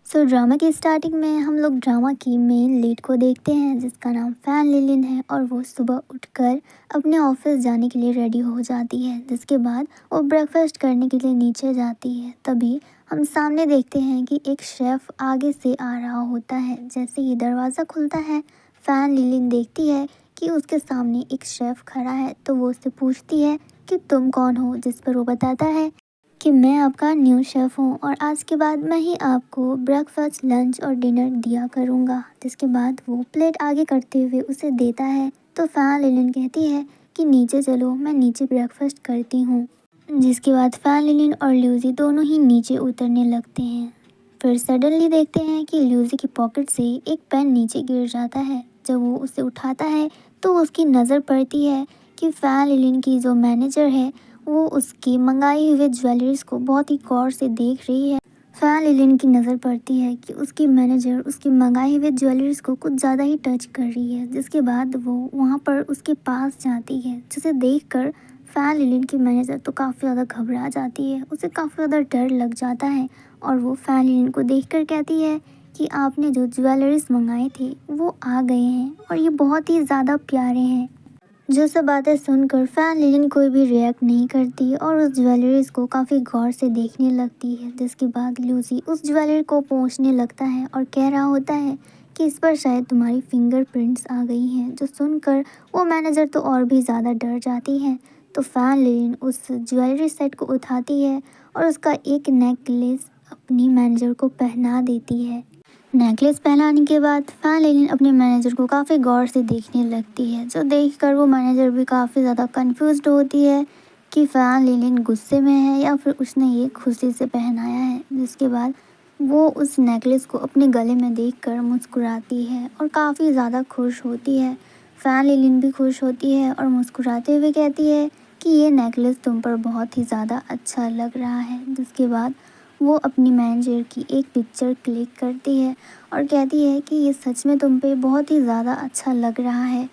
Drama की starting में हम लोग ड्रामा की मेन लीड को देखते हैं जिसका नाम फैन लिलिन है और वो सुबह उठकर अपने ऑफिस जाने के लिए रेडी हो जाती है। जिसके बाद वो ब्रेकफास्ट करने के लिए नीचे जाती है। तभी हम सामने देखते हैं कि एक शेफ आगे से आ रहा होता है। जैसे ही दरवाज़ा खुलता है फैन लिलिन देखती है कि उसके सामने एक शेफ खड़ा है, तो वो उससे पूछती है कि तुम कौन हो, जिस पर वो बताता है कि मैं आपका न्यू शेफ़ हूँ और आज के बाद मैं ही आपको ब्रेकफास्ट, लंच और डिनर दिया करूँगा। जिसके बाद वो प्लेट आगे करते हुए उसे देता है, तो फैन लिलिन कहती है कि नीचे चलो, मैं नीचे ब्रेकफास्ट करती हूँ। जिसके बाद फैन लिलिन और ल्यूजी दोनों ही नीचे उतरने लगते हैं। फिर सडनली देखते हैं कि ल्यूजी की पॉकेट से एक पेन नीचे गिर जाता है। जब वो उसे उठाता है तो उसकी नज़र पड़ती है कि फैन लिलिन की जो मैनेजर है वो उसकी मंगाई हुए ज्वेलरीज को बहुत ही गौर से देख रही है। फैन लिलिन की नज़र पड़ती है कि उसकी मैनेजर उसकी मंगाई हुए ज्वेलरीज को कुछ ज़्यादा ही टच कर रही है। जिसके बाद वो वहाँ पर उसके पास जाती है, जिसे देखकर फैन लिलिन की मैनेजर तो काफ़ी ज़्यादा घबरा जाती है। उसे काफ़ी ज़्यादा डर लग जाता है और वो फैन लिलिन को देखकर कहती है कि आपने जो ज्वेलरीज मंगाए थे वो आ गए हैं और ये बहुत ही ज़्यादा प्यारे हैं। जो सब बातें सुनकर फैन लिलिन कोई भी रिएक्ट नहीं करती और उस ज्वेलरीज को काफ़ी गौर से देखने लगती है। जिसके बाद ल्यूसी उस ज्वेलरी को पोंछने लगता है और कह रहा होता है कि इस पर शायद तुम्हारी फिंगरप्रिंट्स आ गई हैं। जो सुनकर वो मैनेजर तो और भी ज़्यादा डर जाती है। तो फैन लिलिन उस ज्वेलरी सेट को उठाती है और उसका एक नेकलेस अपनी मैनेजर को पहना देती है। नेकलेस पहनाने के बाद फैन लिलिन अपने मैनेजर को काफ़ी गौर से देखने लगती है, जो देखकर वो मैनेजर भी काफ़ी ज़्यादा कंफ्यूज्ड होती है कि फ़ैन लिलिन गुस्से में है या फिर उसने ये खुशी से पहनाया है। जिसके बाद वो उस नेकलेस को अपने गले में देखकर मुस्कुराती है और काफ़ी ज़्यादा खुश होती है। फ़ैन लिलिन भी खुश होती है और मुस्कुराते हुए कहती है कि ये नेकलेस तुम पर बहुत ही ज़्यादा अच्छा लग रहा है। जिसके बाद वो अपनी मैनेजर की एक पिक्चर क्लिक करती है और कहती है कि ये सच में तुम पे बहुत ही ज़्यादा अच्छा लग रहा है।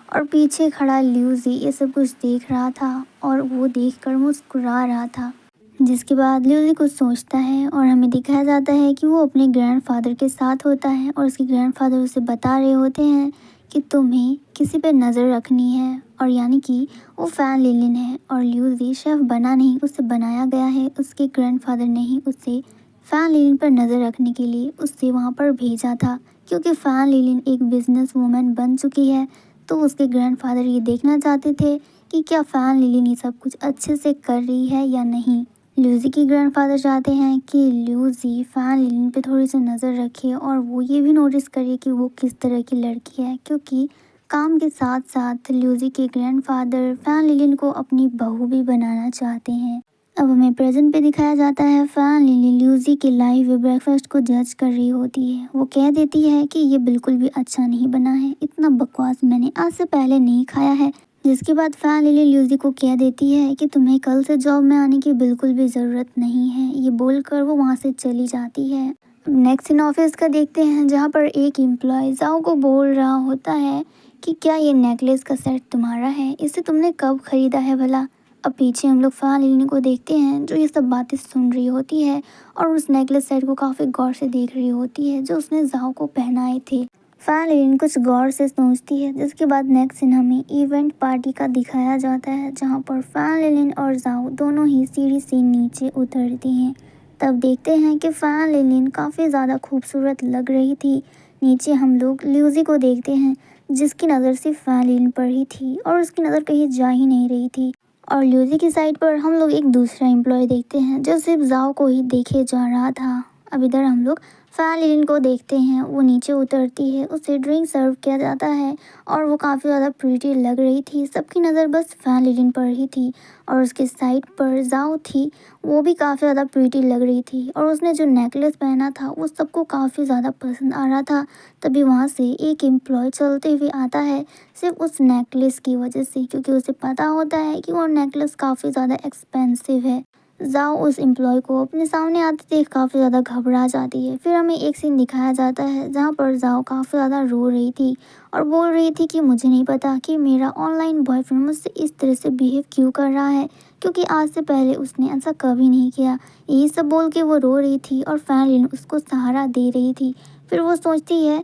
और पीछे खड़ा ल्यूजी ये सब कुछ देख रहा था और वो देखकर मुस्कुरा रहा था। जिसके बाद ल्यूजी कुछ सोचता है और हमें दिखाया जाता है कि वो अपने ग्रैंडफादर के साथ होता है और उसके ग्रैंडफादर उसे बता रहे होते हैं कि तुम्हें किसी पे नज़र रखनी है। और यानी कि वो फैन लिलिन है और ल्यूजी शेफ बना नहीं, उसे बनाया गया है। उसके ग्रैंडफादर ने ही उसे फैन लिलिन पर नज़र रखने के लिए उससे वहाँ पर भेजा था, क्योंकि फैन लिलिन एक बिजनेस वूमेन बन चुकी है। तो उसके ग्रैंडफादर ये देखना चाहते थे कि क्या फैन लिलिन ये सब कुछ अच्छे से कर रही है या नहीं। ल्यूजी की ग्रैंडफादर चाहते हैं कि ल्यूजी फैन लिलिन पे थोड़ी सी नज़र रखे और वो ये भी नोटिस करे कि वो किस तरह की लड़की है, क्योंकि काम के साथ साथ ल्यूजी के ग्रैंडफादर फैन लिलिन को अपनी बहू भी बनाना चाहते हैं। अब हमें प्रेजेंट पे दिखाया जाता है फैन लिलिन ल्यूजी के लाए हुए ब्रेकफास्ट को जज कर रही होती है। वो कह देती है कि ये बिल्कुल भी अच्छा नहीं बना है, इतना बकवास मैंने आज से पहले नहीं खाया है। जिसके बाद फैन लिलिन ल्यूजी को कह देती है कि तुम्हें कल से जॉब में आने की बिल्कुल भी ज़रूरत नहीं है। ये बोलकर वो वहाँ से चली जाती है। नेक्स्ट इन ऑफिस का देखते हैं, जहाँ पर एक एम्प्लॉय जाओ को बोल रहा होता है कि क्या ये नेकलेस का सेट तुम्हारा है, इसे तुमने कब ख़रीदा है भला। अब पीछे हम लोग फैन लिलिन को देखते हैं जो ये सब बातें सुन रही होती है और उस नेकलेस सेट को काफ़ी गौर से देख रही होती है जो उसने जाओ को पहनाए थे। फैन लिलिन कुछ गौर से सोचती है। जिसके बाद नेक्स्ट सीन हमें इवेंट पार्टी का दिखाया जाता है, जहाँ पर फैन लिलिन और जाओ दोनों ही सीढ़ी से नीचे उतरती हैं। तब देखते हैं कि फैन लिलिन काफ़ी ज़्यादा खूबसूरत लग रही थी। नीचे हम लोग ल्यूजी को देखते हैं जिसकी नज़र सिर्फ फैन लिलिन पर ही थी और उसकी नज़र कहीं जा ही नहीं रही थी। और ल्यूजी की साइड पर हम लोग एक दूसरा एम्प्लॉय देखते हैं जो सिर्फ जाओ को ही देखे जा रहा था। अब इधर हम लोग फैन लिलिन को देखते हैं, वो नीचे उतरती है, उसे ड्रिंक सर्व किया जाता है और वो काफ़ी ज़्यादा प्रीटी लग रही थी। सबकी नज़र बस फैन लिलिन पर ही थी और उसके साइड पर जाओ थी, वो भी काफ़ी ज़्यादा प्रीटी लग रही थी और उसने जो नेकलेस पहना था वो सबको काफ़ी ज़्यादा पसंद आ रहा था। तभी वहाँ से एक एम्प्लॉय चलते हुए आता है सिर्फ उस नेकलेस की वजह से, क्योंकि उसे पता होता है कि वो नेकलेस काफ़ी ज़्यादा एक्सपेंसिव है। जाओ उस एम्प्लॉय को अपने सामने आते देख काफ़ी ज़्यादा घबरा जाती है। फिर हमें एक सीन दिखाया जाता है जहाँ पर जाओ काफ़ी ज़्यादा रो रही थी और बोल रही थी कि मुझे नहीं पता कि मेरा ऑनलाइन बॉयफ्रेंड मुझसे इस तरह से बिहेव क्यों कर रहा है, क्योंकि आज से पहले उसने ऐसा कभी नहीं किया। यही सब बोल के वो रो रही थी और फैन लिन उसको सहारा दे रही थी। फिर वो सोचती है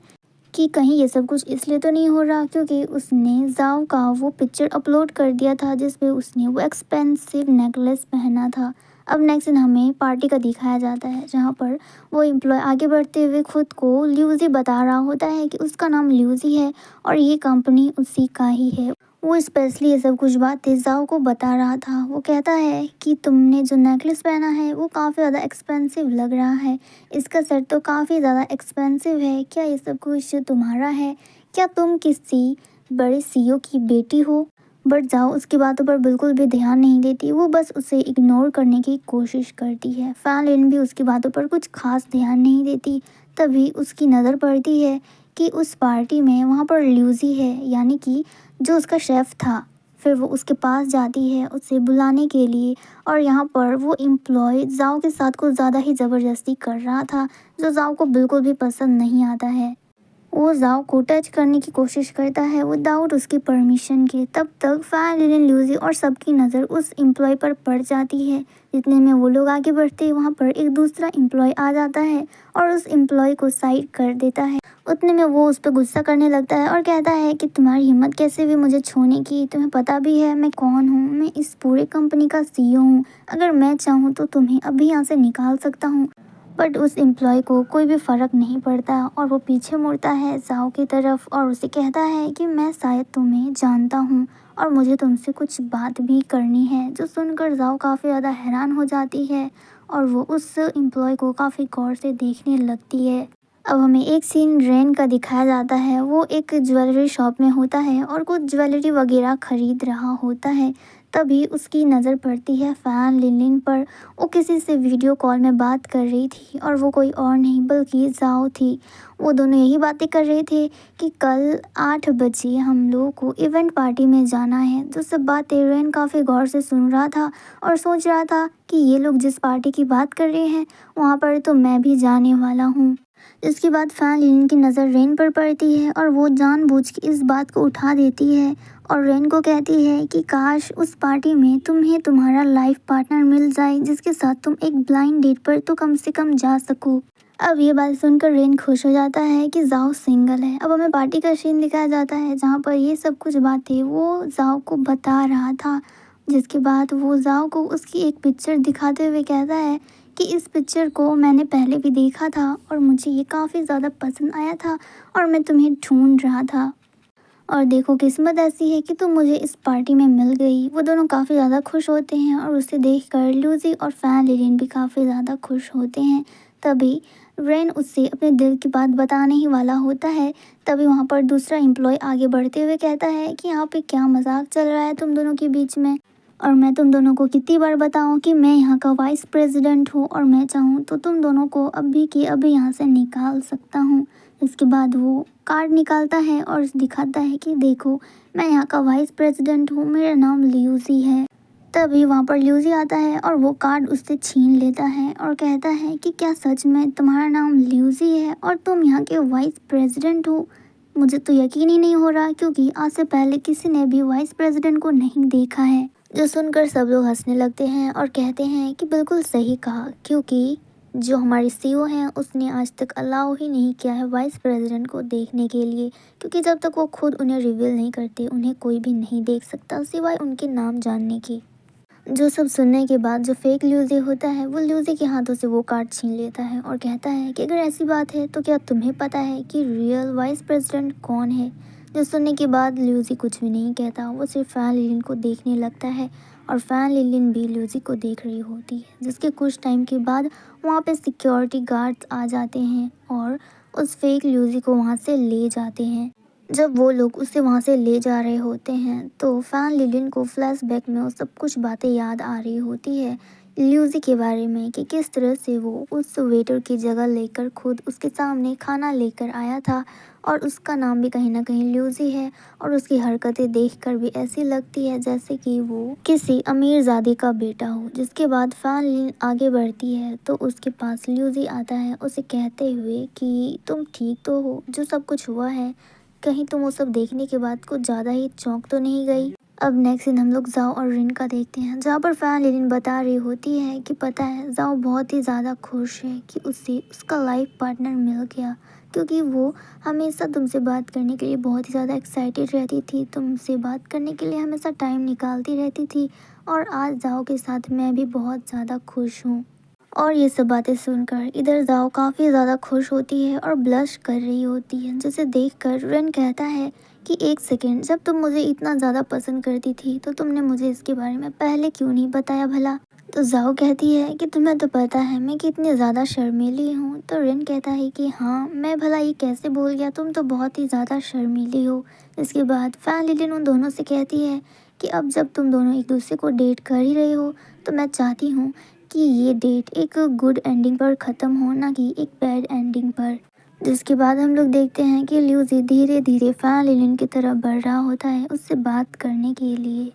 कि कहीं ये सब कुछ इसलिए तो नहीं हो रहा क्योंकि उसने जाओ का वो पिक्चर अपलोड कर दिया था जिसपे उसने वो एक्सपेंसिव नेकलेस पहना था। अब नेक्स्ट दिन हमें पार्टी का दिखाया जाता है जहाँ पर वो एम्प्लॉय आगे बढ़ते हुए खुद को ल्यूजी बता रहा होता है कि उसका नाम ल्यूजी है और ये कंपनी उसी का ही है। वो स्पेशली ये सब कुछ बातें जाओ को बता रहा था। वो कहता है कि तुमने जो नेकलेस पहना है वो काफ़ी ज़्यादा एक्सपेंसिव लग रहा है, इसका सेट तो काफ़ी ज़्यादा एक्सपेंसिव है, क्या ये सब कुछ तुम्हारा है? क्या तुम किसी बड़े सीईओ की बेटी हो? बट जाओ उसकी बातों पर बिल्कुल भी ध्यान नहीं देती, वो बस उसे इग्नोर करने की कोशिश करती है। फैन भी उसकी बातों पर कुछ खास ध्यान नहीं देती। तभी उसकी नज़र पड़ती है कि उस पार्टी में वहाँ पर ल्यूजी है, यानी कि जो उसका शेफ़ था। फिर वो उसके पास जाती है उसे बुलाने के लिए और यहाँ पर वो एम्प्लॉय जाओ के साथ कुछ ज़्यादा ही ज़बरदस्ती कर रहा था, जो जाओ को बिल्कुल भी पसंद नहीं आता है। वो जाओ को टच करने की कोशिश करता है विदाउट उसकी परमिशन के। तब तक फैन लिन ल्यूजी और सबकी नज़र उस एम्प्लॉय पर पड़ जाती है। जितने में वो लोग आगे बढ़ते हैं वहाँ पर एक दूसरा एम्प्लॉय आ जाता है और उस एम्प्लॉय को साइड कर देता है। उतने में वो उस पर गुस्सा करने लगता है और कहता है कि तुम्हारी हिम्मत कैसे हुई मुझे छूने की, तुम्हें पता भी है मैं कौन हूँ, मैं इस पूरे कंपनी का सीईओ हूँ, अगर मैं चाहूँ तो तुम्हें अभी यहाँ से निकाल सकता हूँ। बट उस एम्प्लॉय को कोई भी फ़र्क नहीं पड़ता और वो पीछे मुड़ता है जाओ की तरफ और उसे कहता है कि मैं शायद तुम्हें जानता हूँ और मुझे तुमसे कुछ बात भी करनी है। जो सुनकर जाओ काफ़ी ज़्यादा हैरान हो जाती है और वो उस एम्प्लॉय को काफ़ी गौर से देखने लगती है। अब हमें एक सीन रेन का दिखाया जाता है। वो एक ज्वेलरी शॉप में होता है और कुछ ज्वेलरी वगैरह खरीद रहा होता है। तभी उसकी नज़र पड़ती है फैन लिनलिन पर। वो किसी से वीडियो कॉल में बात कर रही थी और वो कोई और नहीं बल्कि जाओ थी। वो दोनों यही बातें कर रहे थे कि कल 8 बजे हम लोगों को इवेंट पार्टी में जाना है। जो सब बातें रेन काफ़ी गौर से सुन रहा था और सोच रहा था कि ये लोग जिस पार्टी की बात कर रहे हैं वहाँ पर तो मैं भी जाने वाला हूँ। इसके बाद फैन लिन की नज़र रेन पर पड़ती है और वो जानबूझ के इस बात को उठा देती है और रेन को कहती है कि काश उस पार्टी में तुम्हें तुम्हारा लाइफ पार्टनर मिल जाए जिसके साथ तुम एक ब्लाइंड डेट पर तो कम से कम जा सको। अब ये बात सुनकर रेन खुश हो जाता है कि जाओ सिंगल है। अब हमें पार्टी का सीन दिखाया जाता है जहाँ पर ये सब कुछ बातें वो जाओ को बता रहा था। जिसके बाद वो जाओ को उसकी एक पिक्चर दिखाते हुए कहता है कि इस पिक्चर को मैंने पहले भी देखा था और मुझे ये काफ़ी ज़्यादा पसंद आया था और मैं तुम्हें ढूंढ रहा था और देखो किस्मत ऐसी है कि तुम मुझे इस पार्टी में मिल गई। वो दोनों काफ़ी ज़्यादा खुश होते हैं और उसे देखकर ल्यूजी और फैन लिलिन भी काफ़ी ज़्यादा खुश होते हैं। तभी रेन उससे अपने दिल की बात बताने ही वाला होता है। तभी वहाँ पर दूसरा एम्प्लॉय आगे बढ़ते हुए कहता है कि यहाँ पे क्या मजाक चल रहा है तुम दोनों के बीच में, और मैं तुम दोनों को कितनी बार बताऊं कि मैं यहाँ का वाइस प्रेसिडेंट हूँ और मैं चाहूँ तो तुम दोनों को अभी के अभी यहाँ से निकाल सकता हूँ। इसके बाद वो कार्ड निकालता है और दिखाता है कि देखो मैं यहाँ का वाइस प्रेसिडेंट हूँ, मेरा नाम ल्यूजी है। तभी वहाँ पर ल्यूजी आता है और वो कार्ड उससे छीन लेता है और कहता है कि क्या सच में तुम्हारा नाम ल्यूजी है और तुम यहाँ के वाइस प्रेसिडेंट हो? मुझे तो यकीन ही नहीं हो रहा क्योंकि आज से पहले किसी ने भी वाइस प्रेसिडेंट को नहीं देखा है। जो सुनकर सब लोग हंसने लगते हैं और कहते हैं कि बिल्कुल सही कहा, क्योंकि जो हमारे सीईओ हैं उसने आज तक अलाउ ही नहीं किया है वाइस प्रेसिडेंट को देखने के लिए, क्योंकि जब तक वो खुद उन्हें रिवील नहीं करते उन्हें कोई भी नहीं देख सकता सिवाय उनके नाम जानने की। जो सब सुनने के बाद जो फेक ल्यूजी होता है वो ल्यूजी के हाथों से वो कार्ड छीन लेता है और कहता है कि अगर ऐसी बात है तो क्या तुम्हें पता है कि रियल वाइस प्रेसिडेंट कौन है? जो सुनने के बाद ल्यूजी कुछ भी नहीं कहता, वो सिर्फ फैन लिलिन को देखने लगता है और फैन लिलिन भी ल्यूजी को देख रही होती है। जिसके कुछ टाइम के बाद वहाँ पे सिक्योरिटी गार्ड्स आ जाते हैं और उस फेक ल्यूजी को वहाँ से ले जाते हैं। जब वो लोग उसे वहाँ से ले जा रहे होते हैं तो फैन लिलिन को फ्लैशबैक में वो सब कुछ बातें याद आ रही होती है ल्यूजी के बारे में कि किस तरह से वो उस वेटर की जगह लेकर खुद उसके सामने खाना लेकर आया था और उसका नाम भी कहीं ना कहीं ल्यूजी है और उसकी हरकतें देखकर भी ऐसी लगती है जैसे कि वो किसी अमीरजादे का बेटा हो। जिसके बाद फैन लिलिन आगे बढ़ती है तो उसके पास ल्यूजी आता है उसे कहते हुए कि तुम ठीक तो हो, जो सब कुछ हुआ है कहीं तुम वो सब देखने के बाद कुछ ज़्यादा ही चौंक तो नहीं गई? अब नेक्स्ट दिन हम लोग जाओ और रिन का देखते हैं, जहाँ पर फैन लिलिन बता रही होती है कि पता है जाओ बहुत ही ज़्यादा खुश है कि उसे उसका लाइफ पार्टनर मिल गया, क्योंकि वो हमेशा तुमसे बात करने के लिए बहुत ही ज़्यादा एक्साइटेड रहती थी, तुमसे बात करने के लिए हमेशा टाइम निकालती रहती थी, और आज जाओ के साथ मैं भी बहुत ज़्यादा खुश हूँ। और ये सब बातें सुनकर इधर जाओ काफ़ी ज़्यादा खुश होती है और ब्लश कर रही होती है, जिसे देखकर रेन कहता है कि एक सेकेंड, जब तुम मुझे इतना ज़्यादा पसंद करती थी तो तुमने मुझे इसके बारे में पहले क्यों नहीं बताया भला। तो जाओ कहती है कि तुम्हें तो पता है मैं कितनी ज़्यादा शर्मीली हूँ। तो रेन कहता है कि हाँ मैं भला ये कैसे भूल गया, तुम तो बहुत ही ज़्यादा शर्मीली हो। इसके बाद फैन लिलिन उन दोनों से कहती है कि अब जब तुम दोनों एक दूसरे को डेट कर ही रहे हो तो मैं चाहती हूँ कि ये डेट एक गुड एंडिंग पर ख़त्म हो, ना कि एक बैड एंडिंग पर। जिसके बाद हम लोग देखते हैं कि ल्यूसी धीरे धीरे फैन लिलिन की तरफ बढ़ रहा होता है उससे बात करने के लिए।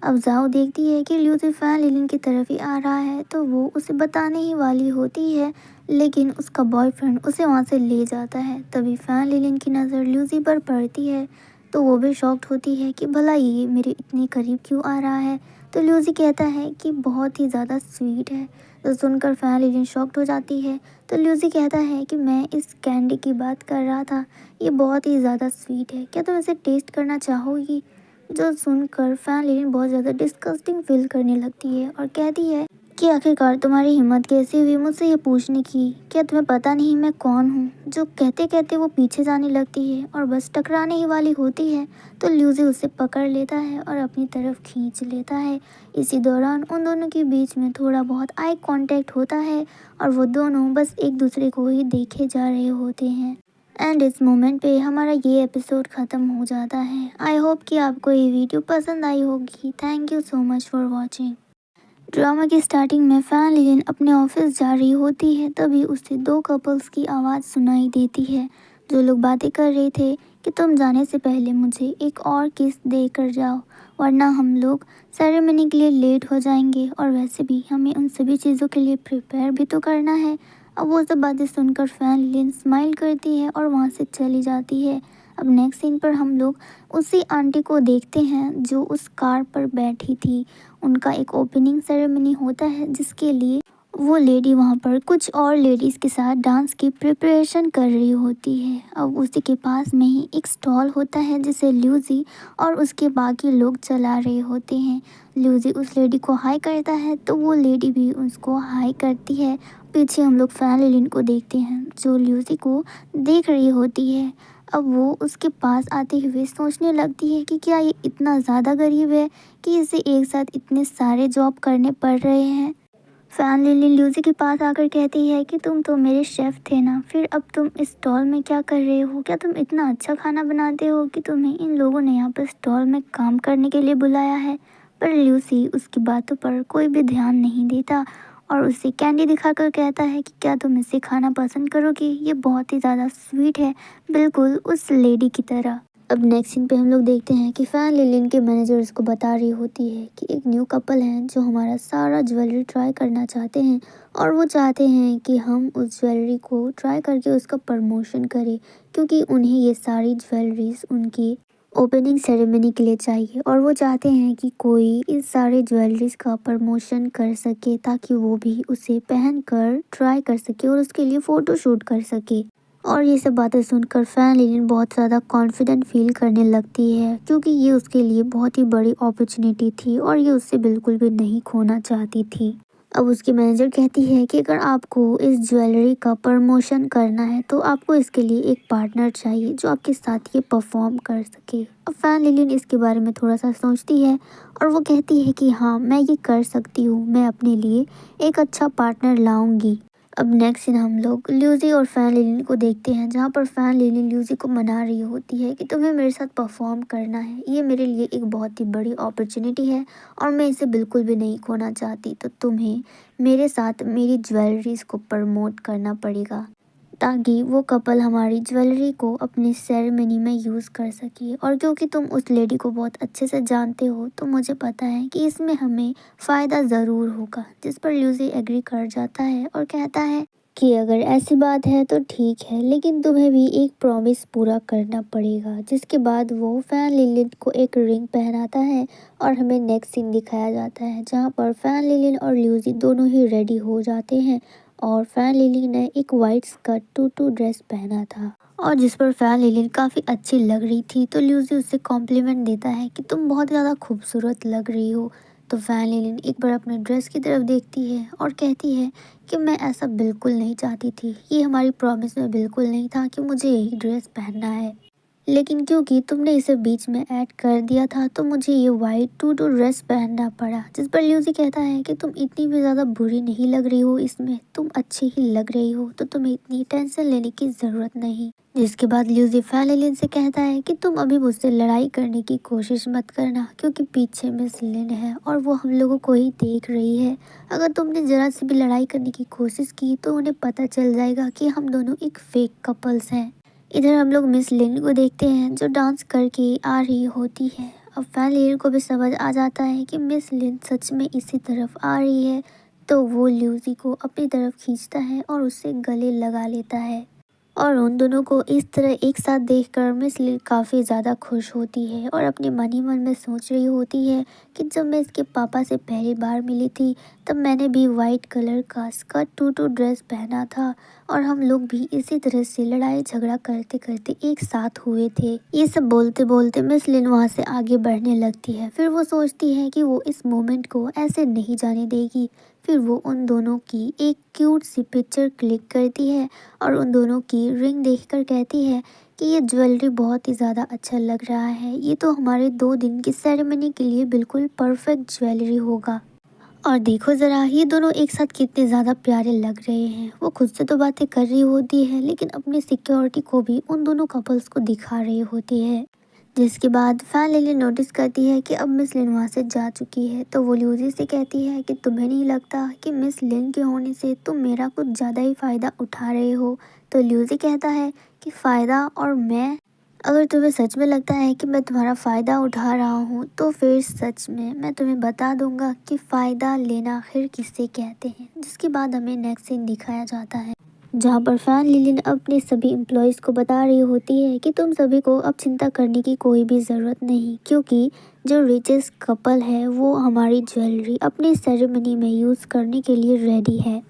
अब जाओ देखती है कि ल्यूसी फैन लिलिन की तरफ ही आ रहा है, तो वो उसे बताने ही वाली होती है, लेकिन उसका बॉयफ्रेंड उसे वहाँ से ले जाता है। तभी फैन लिलिन की नज़र ल्यूसी पर पड़ती है, तो वो भी शॉक्ड होती है कि भला ये मेरे इतने करीब क्यों आ रहा है। तो ल्यूसी कहता है कि बहुत ही ज़्यादा स्वीट है। तो सुनकर फैन लिलिन शॉक्ड हो जाती है। तो ल्यूसी कहता है कि मैं इस कैंडी की बात कर रहा था, ये बहुत ही ज़्यादा स्वीट है, क्या तुम इसे टेस्ट करना चाहोगी। जो सुनकर फैन लिलिन बहुत ज़्यादा डिस्गस्टिंग फील करने लगती है और कहती है कि आखिरकार तुम्हारी हिम्मत कैसे हुई मुझसे ये पूछने की, क्या तुम्हें पता नहीं मैं कौन हूँ। जो कहते कहते वो पीछे जाने लगती है और बस टकराने ही वाली होती है, तो ल्यूसी उसे पकड़ लेता है और अपनी तरफ खींच लेता है। इसी दौरान उन दोनों के बीच में थोड़ा बहुत आई कांटेक्ट होता है और वो दोनों बस एक दूसरे को ही देखे जा रहे होते हैं। एंड इस मोमेंट पे हमारा ये एपिसोड ख़त्म हो जाता है। आई होप कि आपको ये वीडियो पसंद आई होगी। Thank you so much for watching. Drama की स्टार्टिंग में फैन लिलिन अपने ऑफिस जा रही होती है, तभी उसे दो कपल्स की आवाज़ सुनाई देती है, जो लोग बातें कर रहे थे कि तुम जाने से पहले मुझे एक और किस दे कर जाओ, वरना हम लोग सेरेमनी के लिए लेट हो जाएंगे, और वैसे भी हमें उन सभी चीज़ों के लिए प्रिपेयर भी तो करना है। अब वो सब बातें सुनकर फैन लिलिन स्माइल करती है और वहाँ से चली जाती है। अब नेक्स्ट सीन पर हम लोग उसी आंटी को देखते हैं जो उस कार पर बैठी थी। उनका एक ओपनिंग सेरेमनी होता है, जिसके लिए वो लेडी वहाँ पर कुछ और लेडीज़ के साथ डांस की प्रिपरेशन कर रही होती है। अब उसी के पास में ही एक स्टॉल होता है जिसे ल्यूसी और उसके बाकी लोग चला रहे होते हैं। ल्यूसी उस लेडी को हाई करता है, तो वो लेडी भी उसको हाई करती है। पीछे हम लोग फैन लिलिन को देखते हैं जो ल्यूसी को देख रही होती है। अब वो उसके पास आते हुए सोचने लगती है कि क्या ये इतना ज़्यादा गरीब है कि इसे एक साथ इतने सारे जॉब करने पड़ रहे हैं। फैन लिलिन ल्यूसी के पास आकर कहती है कि तुम तो मेरे शेफ़ थे ना, फिर अब तुम इस स्टॉल में क्या कर रहे हो, क्या तुम इतना अच्छा खाना बनाते हो कि तुम्हें इन लोगों ने यहाँ पर स्टॉल में काम करने के लिए बुलाया है। पर ल्यूसी उसकी बातों पर कोई भी ध्यान नहीं देता और उसे कैंडी दिखाकर कहता है कि क्या तुम इसे खाना पसंद करोगी, ये बहुत ही ज़्यादा स्वीट है, बिल्कुल उस लेडी की तरह। अब नेक्स्ट सीन पे हम लोग देखते हैं कि फैन लिलिन के मैनेजर उसको बता रही होती है कि एक न्यू कपल है जो हमारा सारा ज्वेलरी ट्राई करना चाहते हैं, और वो चाहते हैं कि हम उस ज्वेलरी को ट्राई करके उसका प्रमोशन करें, क्योंकि उन्हें ये सारी ज्वेलरीज उनकी ओपनिंग सेरेमनी के लिए चाहिए, और वो चाहते हैं कि कोई इस सारे ज्वेलरीज का प्रमोशन कर सके ताकि वो भी उसे पहनकर ट्राई कर सके और उसके लिए फ़ोटो शूट कर सके। और ये सब बातें सुनकर फैन लिलिन बहुत ज़्यादा कॉन्फिडेंट फील करने लगती है, क्योंकि ये उसके लिए बहुत ही बड़ी अपॉर्चुनिटी थी और ये उससे बिल्कुल भी नहीं खोना चाहती थी। अब उसकी मैनेजर कहती है कि अगर आपको इस ज्वेलरी का प्रमोशन करना है तो आपको इसके लिए एक पार्टनर चाहिए जो आपके साथ ये परफॉर्म कर सके। अब फैन लिलिन इसके बारे में थोड़ा सा सोचती है और वो कहती है कि हाँ मैं ये कर सकती हूँ, मैं अपने लिए एक अच्छा पार्टनर लाऊंगी। अब नेक्स्ट सीन हम लोग ल्यूसी और फैन लिलिन को देखते हैं, जहाँ पर फैन लिलिन ल्यूसी को मना रही होती है कि तुम्हें मेरे साथ परफॉर्म करना है, ये मेरे लिए एक बहुत ही बड़ी अपॉर्चुनिटी है और मैं इसे बिल्कुल भी नहीं खोना चाहती, तो तुम्हें मेरे साथ मेरी ज्वेलरीज को प्रमोट करना पड़ेगा ताकि वो कपल हमारी ज्वेलरी को अपनी सेरेमनी में यूज़ कर सके। और क्योंकि तुम उस लेडी को बहुत अच्छे से जानते हो तो मुझे पता है कि इसमें हमें फ़ायदा ज़रूर होगा। जिस पर ल्यूसी एग्री कर जाता है और कहता है कि अगर ऐसी बात है तो ठीक है, लेकिन तुम्हें भी एक प्रॉमिस पूरा करना पड़ेगा। जिसके बाद वो फैन लिलिन को एक रिंग पहनाता है और हमें नेक्स्ट सीन दिखाया जाता है जहाँ पर फैन लिलिन और ल्यूसी दोनों ही रेडी हो जाते हैं और फैन लिलिन ने एक वाइट स्कर्ट टूटू ड्रेस पहना था और जिस पर फैन लिलिन काफ़ी अच्छी लग रही थी। तो ल्यूसी उससे कॉम्प्लीमेंट देता है कि तुम बहुत ज़्यादा खूबसूरत लग रही हो। तो फैन लिलिन एक बार अपने ड्रेस की तरफ देखती है और कहती है कि मैं ऐसा बिल्कुल नहीं चाहती थी, ये हमारी प्रॉमिस में बिल्कुल नहीं था कि मुझे यही ड्रेस पहनना है, लेकिन क्योंकि तुमने इसे बीच में ऐड कर दिया था तो मुझे ये वाइट टू टू ड्रेस पहनना पड़ा। जिस पर ल्यूसी कहता है कि तुम इतनी भी ज़्यादा बुरी नहीं लग रही हो, इसमें तुम अच्छी ही लग रही हो, तो तुम्हें इतनी टेंशन लेने की ज़रूरत नहीं। जिसके बाद ल्यूसी फैन से कहता है कि तुम अभी मुझसे लड़ाई करने की कोशिश मत करना, क्योंकि पीछे मिस लिन है और वो हम लोगों को ही देख रही है। अगर तुमने ज़रा सी भी लड़ाई करने की कोशिश की तो उन्हें पता चल जाएगा कि हम दोनों एक फेक कपल्स हैं। इधर हम लोग मिस लिन को देखते हैं जो डांस करके आ रही होती है। अब फैन लिन को भी समझ आ जाता है कि मिस लिन सच में इसी तरफ आ रही है, तो वो ल्यूसी को अपनी तरफ खींचता है और उससे गले लगा लेता है और उन दोनों को इस तरह एक साथ देखकर मिस लिन काफ़ी ज़्यादा खुश होती है और अपने मन ही मन में सोच रही होती है कि जब मैं इसके पापा से पहली बार मिली थी तब मैंने भी वाइट कलर का स्कर्ट टूटू ड्रेस पहना था और हम लोग भी इसी तरह से लड़ाई झगड़ा करते करते एक साथ हुए थे। ये सब बोलते बोलते मिस लिन वहाँ से आगे बढ़ने लगती है। फिर वो सोचती है कि वो इस मोमेंट को ऐसे नहीं जाने देगी। फिर वो उन दोनों की एक क्यूट सी पिक्चर क्लिक करती है और उन दोनों की रिंग देखकर कहती है कि ये ज्वेलरी बहुत ही ज़्यादा अच्छा लग रहा है, ये तो हमारे 2 दिन की सेरेमनी के लिए बिल्कुल परफेक्ट ज्वेलरी होगा। और देखो ज़रा ये दोनों एक साथ कितने ज़्यादा प्यारे लग रहे हैं। वो खुद से तो बातें कर रही होती है लेकिन अपनी सिक्योरिटी को भी उन दोनों कपल्स को दिखा रही होती है। जिसके बाद फैन लिली नोटिस करती है कि अब मिस लिन वहाँ से जा चुकी है, तो वो ल्यूसी से कहती है कि तुम्हें नहीं लगता कि मिस लिन के होने से तुम मेरा कुछ ज़्यादा ही फ़ायदा उठा रहे हो। तो ल्यूसी कहता है कि फ़ायदा और मैं, अगर तुम्हें सच में लगता है कि मैं तुम्हारा फ़ायदा उठा रहा हूँ तो फिर सच में मैं तुम्हें बता दूंगा कि फ़ायदा लेना आखिर किसे कहते हैं। जिसके बाद हमें नेक्स्ट सीन दिखाया जाता है जहाँ पर फैन लिलिन अपने सभी एम्प्लॉयज़ को बता रही होती है कि तुम सभी को अब चिंता करने की कोई भी ज़रूरत नहीं, क्योंकि जो रिचेस्ट कपल है वो हमारी ज्वेलरी अपनी सेरेमनी में यूज़ करने के लिए रेडी है।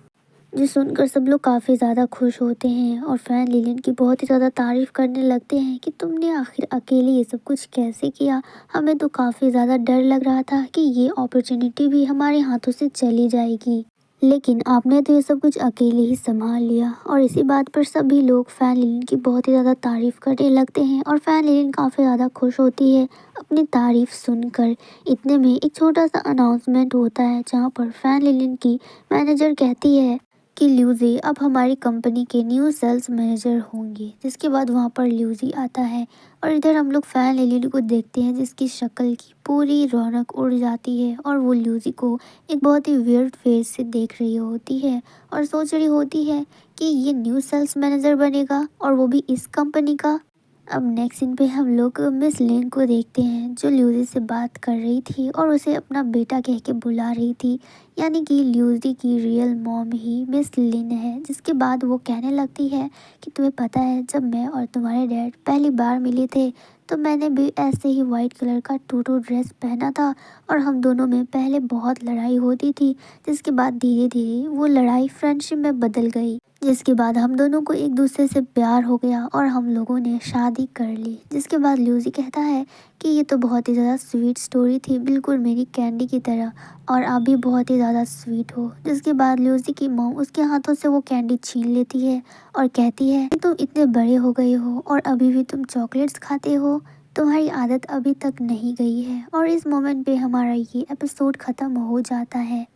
जो सुनकर सब लोग काफ़ी ज़्यादा खुश होते हैं और फैन लिलिन की बहुत ही ज़्यादा तारीफ़ करने लगते हैं कि तुमने आखिर अकेले ये सब कुछ कैसे किया। हमें तो काफ़ी ज़्यादा डर लग रहा था कि ये अपॉर्चुनिटी भी हमारे हाथों से चली जाएगी, लेकिन आपने तो ये सब कुछ अकेले ही संभाल लिया। और इसी बात पर सभी लोग फैन लिलिन की बहुत ही ज़्यादा तारीफ़ करने लगते हैं और फैन लिलिन काफ़ी ज़्यादा खुश होती है अपनी तारीफ़ सुनकर। इतने में एक छोटा सा अनाउंसमेंट होता है जहाँ पर फैन लिलिन की मैनेजर कहती है कि ल्यूजी अब हमारी कंपनी के न्यू सेल्स मैनेजर होंगे। जिसके बाद वहाँ पर ल्यूजी आता है और इधर हम लोग फैन लिली को देखते हैं जिसकी शक्ल की पूरी रौनक उड़ जाती है और वो ल्यूजी को एक बहुत ही वियर्ड फेस से देख रही होती है और सोच रही होती है कि ये न्यू सेल्स मैनेजर बनेगा और वो भी इस कंपनी का। अब नेक्स्ट सीन पे हम लोग मिस लिन को देखते हैं जो ल्यूजी से बात कर रही थी और उसे अपना बेटा कह के बुला रही थी, यानी कि ल्यूजी की रियल मॉम ही मिस लिन है। जिसके बाद वो कहने लगती है कि तुम्हें पता है जब मैं और तुम्हारे डैड पहली बार मिले थे तो मैंने भी ऐसे ही वाइट कलर का टूटू ड्रेस पहना था और हम दोनों में पहले बहुत लड़ाई होती थी, जिसके बाद धीरे धीरे वो लड़ाई फ्रेंडशिप में बदल गई। जिसके बाद हम दोनों को एक दूसरे से प्यार हो गया और हम लोगों ने शादी कर ली। जिसके बाद ल्यूजी कहता है कि ये तो बहुत ही ज़्यादा स्वीट स्टोरी थी, बिल्कुल मेरी कैंडी की तरह, और आप भी बहुत ही ज़्यादा स्वीट हो। जिसके बाद ल्यूजी की मॉम उसके हाथों से वो कैंडी छीन लेती है और कहती है कि तुम इतने बड़े हो गए हो और अभी भी तुम चॉकलेट्स खाते हो, तुम्हारी आदत अभी तक नहीं गई है। और इस मोमेंट पे हमारा ये एपिसोड ख़त्म हो जाता है।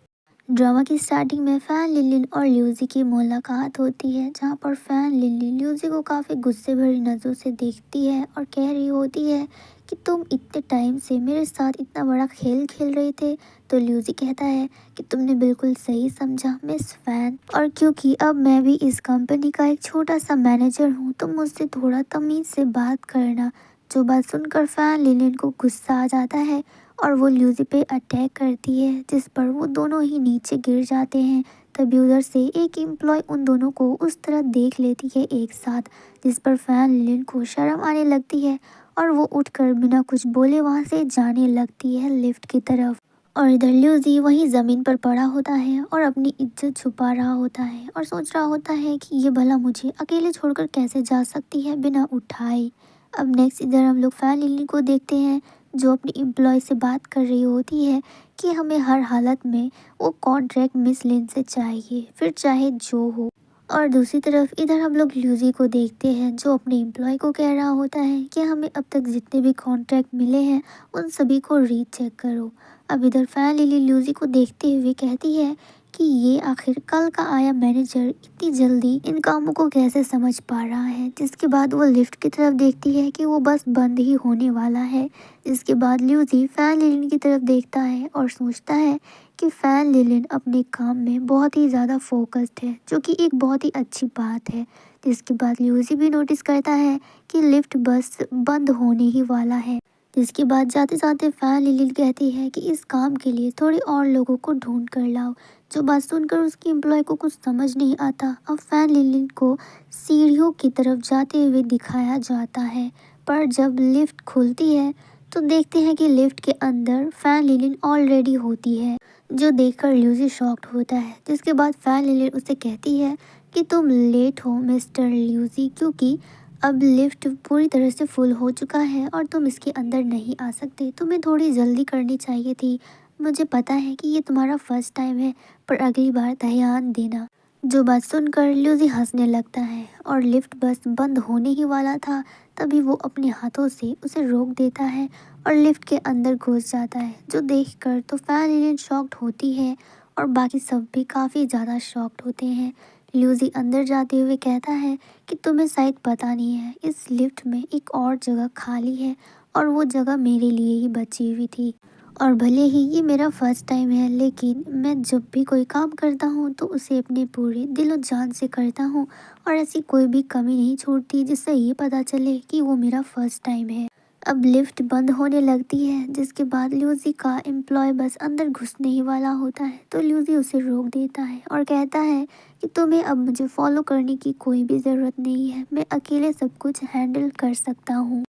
ड्रामा की स्टार्टिंग में फैन लिलिन और ल्यूजी की मुलाकात होती है जहाँ पर फैन लिलिन ल्यूजी को काफ़ी गुस्से भरी नज़रों से देखती है और कह रही होती है कि तुम इतने टाइम से मेरे साथ इतना बड़ा खेल खेल रहे थे। तो ल्यूजी कहता है कि तुमने बिल्कुल सही समझा मिस फैन, और क्योंकि अब मैं भी इस कंपनी का एक छोटा सा मैनेजर हूँ तो मुझसे थोड़ा तमीज़ से बात करना। जो बात सुनकर फैन लिलिन को गुस्सा आ जाता है और वो ल्यूजी पे अटैक करती है, जिस पर वो दोनों ही नीचे गिर जाते हैं। तभी उधर से एक एम्प्लॉय उन दोनों को उस तरह देख लेती है एक साथ, जिस पर फैन लिलिन को शर्म आने लगती है और वो उठकर बिना कुछ बोले वहाँ से जाने लगती है लिफ्ट की तरफ। और इधर ल्यूजी वहीं ज़मीन पर पड़ा होता है और अपनी इज्जत छुपा रहा होता है और सोच रहा होता है कि ये भला मुझे अकेले छोड़कर कैसे जा सकती है बिना उठाए। अब नेक्स्ट इधर हम लोग फैन लिली को देखते हैं जो अपनी एम्प्लॉय से बात कर रही होती है कि हमें हर हालत में वो कॉन्ट्रैक्ट मिस लिन से चाहिए, फिर चाहे जो हो। और दूसरी तरफ इधर हम लोग ल्यूजी को देखते हैं जो अपने एम्प्लॉय को कह रहा होता है कि हमें अब तक जितने भी कॉन्ट्रैक्ट मिले हैं उन सभी को रीचेक करो। अब इधर फैन लिली ल्यूजी को देखते हुए कहती है कि ये आखिर कल का आया मैनेजर इतनी जल्दी इन कामों को कैसे समझ पा रहा है। जिसके बाद वो लिफ्ट की तरफ देखती है कि वो बस बंद ही होने वाला है। जिसके बाद ल्यूजी फैन लिलिन की तरफ देखता है और सोचता है कि फैन लिलिन अपने काम में बहुत ही ज़्यादा फोकस्ड है, जो कि एक बहुत ही अच्छी बात है। जिसके बाद ल्यूजी भी नोटिस करता है कि लिफ्ट बस बंद होने ही वाला है। जिसके बाद जाते जाते फैन लिलिन कहती है कि इस काम के लिए थोड़े और लोगों को ढूंढ कर लाओ। जो बात सुनकर उसकी एम्प्लॉय को कुछ समझ नहीं आता। अब फैन लिलिन को सीढ़ियों की तरफ जाते हुए दिखाया जाता है, पर जब लिफ्ट खुलती है तो देखते हैं कि लिफ्ट के अंदर फैन लिलिन ऑलरेडी होती है, जो देखकर ल्यूजी शॉक्ड होता है। जिसके बाद फैन लिलिन उसे कहती है कि तुम लेट हो मिस्टर ल्यूजी, क्योंकि अब लिफ्ट पूरी तरह से फुल हो चुका है और तुम इसके अंदर नहीं आ सकते। तुम्हें थोड़ी जल्दी करनी चाहिए थी। मुझे पता है कि ये तुम्हारा फर्स्ट टाइम है, पर अगली बार ध्यान देना। जो बात सुनकर ल्यूजी हंसने लगता है और लिफ्ट बस बंद होने ही वाला था तभी वो अपने हाथों से उसे रोक देता है और लिफ्ट के अंदर घुस जाता है। जो देखकर तो फैन लिलिन शॉक्ड होती है और बाकी सब भी काफ़ी ज़्यादा शॉक्ड होते हैं। ल्यूजी अंदर जाते हुए कहता है कि तुम्हें शायद पता नहीं है, इस लिफ्ट में एक और जगह खाली है और वो जगह मेरे लिए ही बची हुई थी। और भले ही ये मेरा फर्स्ट टाइम है, लेकिन मैं जब भी कोई काम करता हूँ तो उसे अपने पूरे दिलो जान से करता हूँ और ऐसी कोई भी कमी नहीं छोड़ती जिससे ये पता चले कि वो मेरा फर्स्ट टाइम है। अब लिफ्ट बंद होने लगती है, जिसके बाद ल्यूजी का एम्प्लॉय बस अंदर घुसने ही वाला होता है तो ल्यूजी उसे रोक देता है और कहता है कि तुम्हें अब मुझे फॉलो करने की कोई भी ज़रूरत नहीं है, मैं अकेले सब कुछ हैंडल कर सकता हूँ।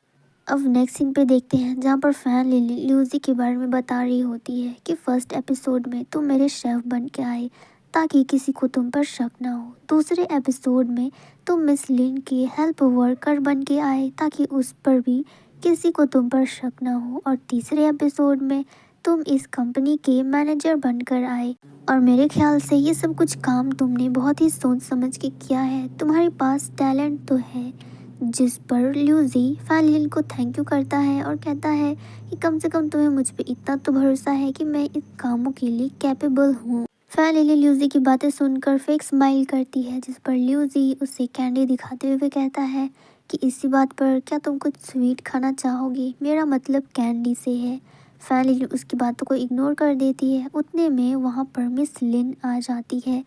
अब नेक्स्ट सीन पे देखते हैं जहाँ पर फैन लिली ल्यूजी के बारे में बता रही होती है कि फर्स्ट एपिसोड में तुम मेरे शेफ बन के आए ताकि किसी को तुम पर शक ना हो। दूसरे एपिसोड में तुम मिस लिन के हेल्प वर्कर बन के आए ताकि उस पर भी किसी को तुम पर शक ना हो। और तीसरे एपिसोड में तुम इस कंपनी के मैनेजर बनकर आए और मेरे ख्याल से ये सब कुछ काम तुमने बहुत ही सोच समझ के किया है। तुम्हारे पास टैलेंट तो है। जिस पर ल्यूजी फैन लिलिन को थैंक यू करता है और कहता है कि कम से कम तुम्हें मुझ पे इतना तो भरोसा है कि मैं इन कामों के लिए कैपेबल हूँ। फैन लिलिन ल्यूजी की बातें सुनकर फेक स्माइल करती है, जिस पर ल्यूजी उसे कैंडी दिखाते हुए कहता है कि इसी बात पर क्या तुम कुछ स्वीट खाना चाहोगी, मेरा मतलब कैंडी से है। फैन लिलिन उसकी बातों को इग्नोर कर देती है। उतने में वहाँ पर मिस लिन आ जाती है।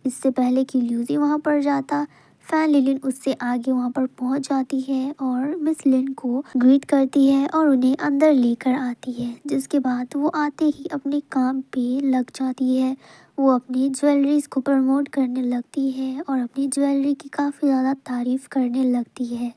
इससे पहले कि ल्यूजी वहाँ पर जाता, फैन लिलिन उससे आगे वहाँ पर पहुँच जाती है और मिस लिन को ग्रीट करती है और उन्हें अंदर लेकर आती है। जिसके बाद वो आते ही अपने काम पे लग जाती है। वो अपनी ज्वेलरीज को प्रमोट करने लगती है और अपनी ज्वेलरी की काफ़ी ज़्यादा तारीफ करने लगती है।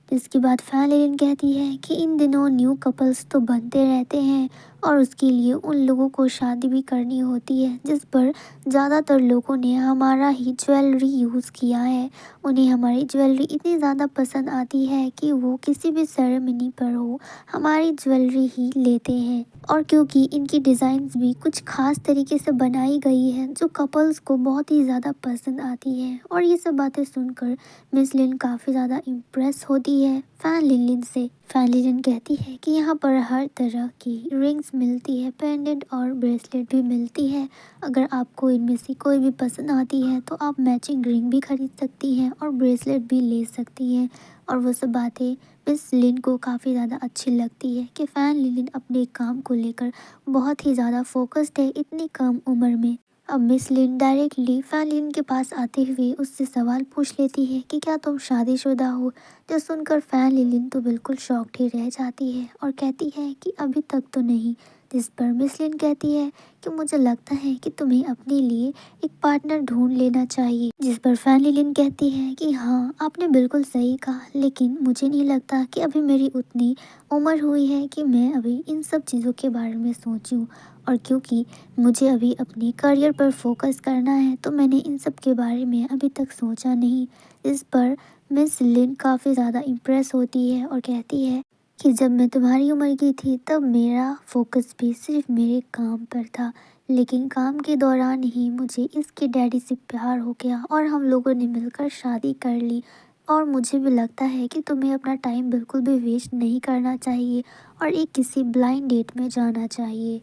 इसके बाद फैन लिलिन कहती है कि इन दिनों न्यू कपल्स तो बनते रहते हैं और उसके लिए उन लोगों को शादी भी करनी होती है, जिस पर ज़्यादातर लोगों ने हमारा ही ज्वेलरी यूज़ किया है। उन्हें हमारी ज्वेलरी इतनी ज़्यादा पसंद आती है कि वो किसी भी सेरेमनी पर हो हमारी ज्वेलरी ही लेते हैं। और क्योंकि इनकी डिज़ाइंस भी कुछ खास तरीके से बनाई गई है जो कपल्स को बहुत ही ज़्यादा पसंद आती है। और ये सब बातें सुनकर मिस लिन काफ़ी ज़्यादा इम्प्रेस होती है फैन लिलिन से। फैन लिलिन कहती है कि यहाँ पर हर तरह की रिंग्स मिलती है, पेंडेंट और ब्रेसलेट भी मिलती है। अगर आपको इनमें से कोई भी पसंद आती है तो आप मैचिंग रिंग भी खरीद सकती हैं और ब्रेसलेट भी ले सकती हैं। और वो सब बातें मिस लिन को काफ़ी ज़्यादा अच्छी लगती है कि फ़ैन लिलिन अपने काम को लेकर बहुत ही ज़्यादा फोकस्ड है इतनी कम उम्र में। अब मिस लिन डायरेक्टली फैन लिलिन के पास आते हुए उससे सवाल पूछ लेती है कि क्या तुम शादीशुदा हो। जो सुनकर फैन लिलिन तो बिल्कुल शॉक्ड ही रह जाती है और कहती है कि अभी तक तो नहीं। जिस पर मिस लिन कहती है कि मुझे लगता है कि तुम्हें अपने लिए एक पार्टनर ढूंढ लेना चाहिए। जिस पर फैन लिलिन कहती है कि हाँ, आपने बिल्कुल सही कहा, लेकिन मुझे नहीं लगता कि अभी मेरी उतनी उम्र हुई है कि मैं अभी इन सब चीज़ों के बारे में सोचूं। और क्योंकि मुझे अभी अपने करियर पर फोकस करना है तो मैंने इन सब के बारे में अभी तक सोचा नहीं। इस पर मिस लिन काफ़ी ज़्यादा इम्प्रेस होती है और कहती है कि जब मैं तुम्हारी उम्र की थी तब मेरा फोकस भी सिर्फ मेरे काम पर था, लेकिन काम के दौरान ही मुझे इसके डैडी से प्यार हो गया और हम लोगों ने मिलकर शादी कर ली। और मुझे भी लगता है कि तुम्हें अपना टाइम बिल्कुल भी वेस्ट नहीं करना चाहिए और एक किसी ब्लाइंड डेट में जाना चाहिए।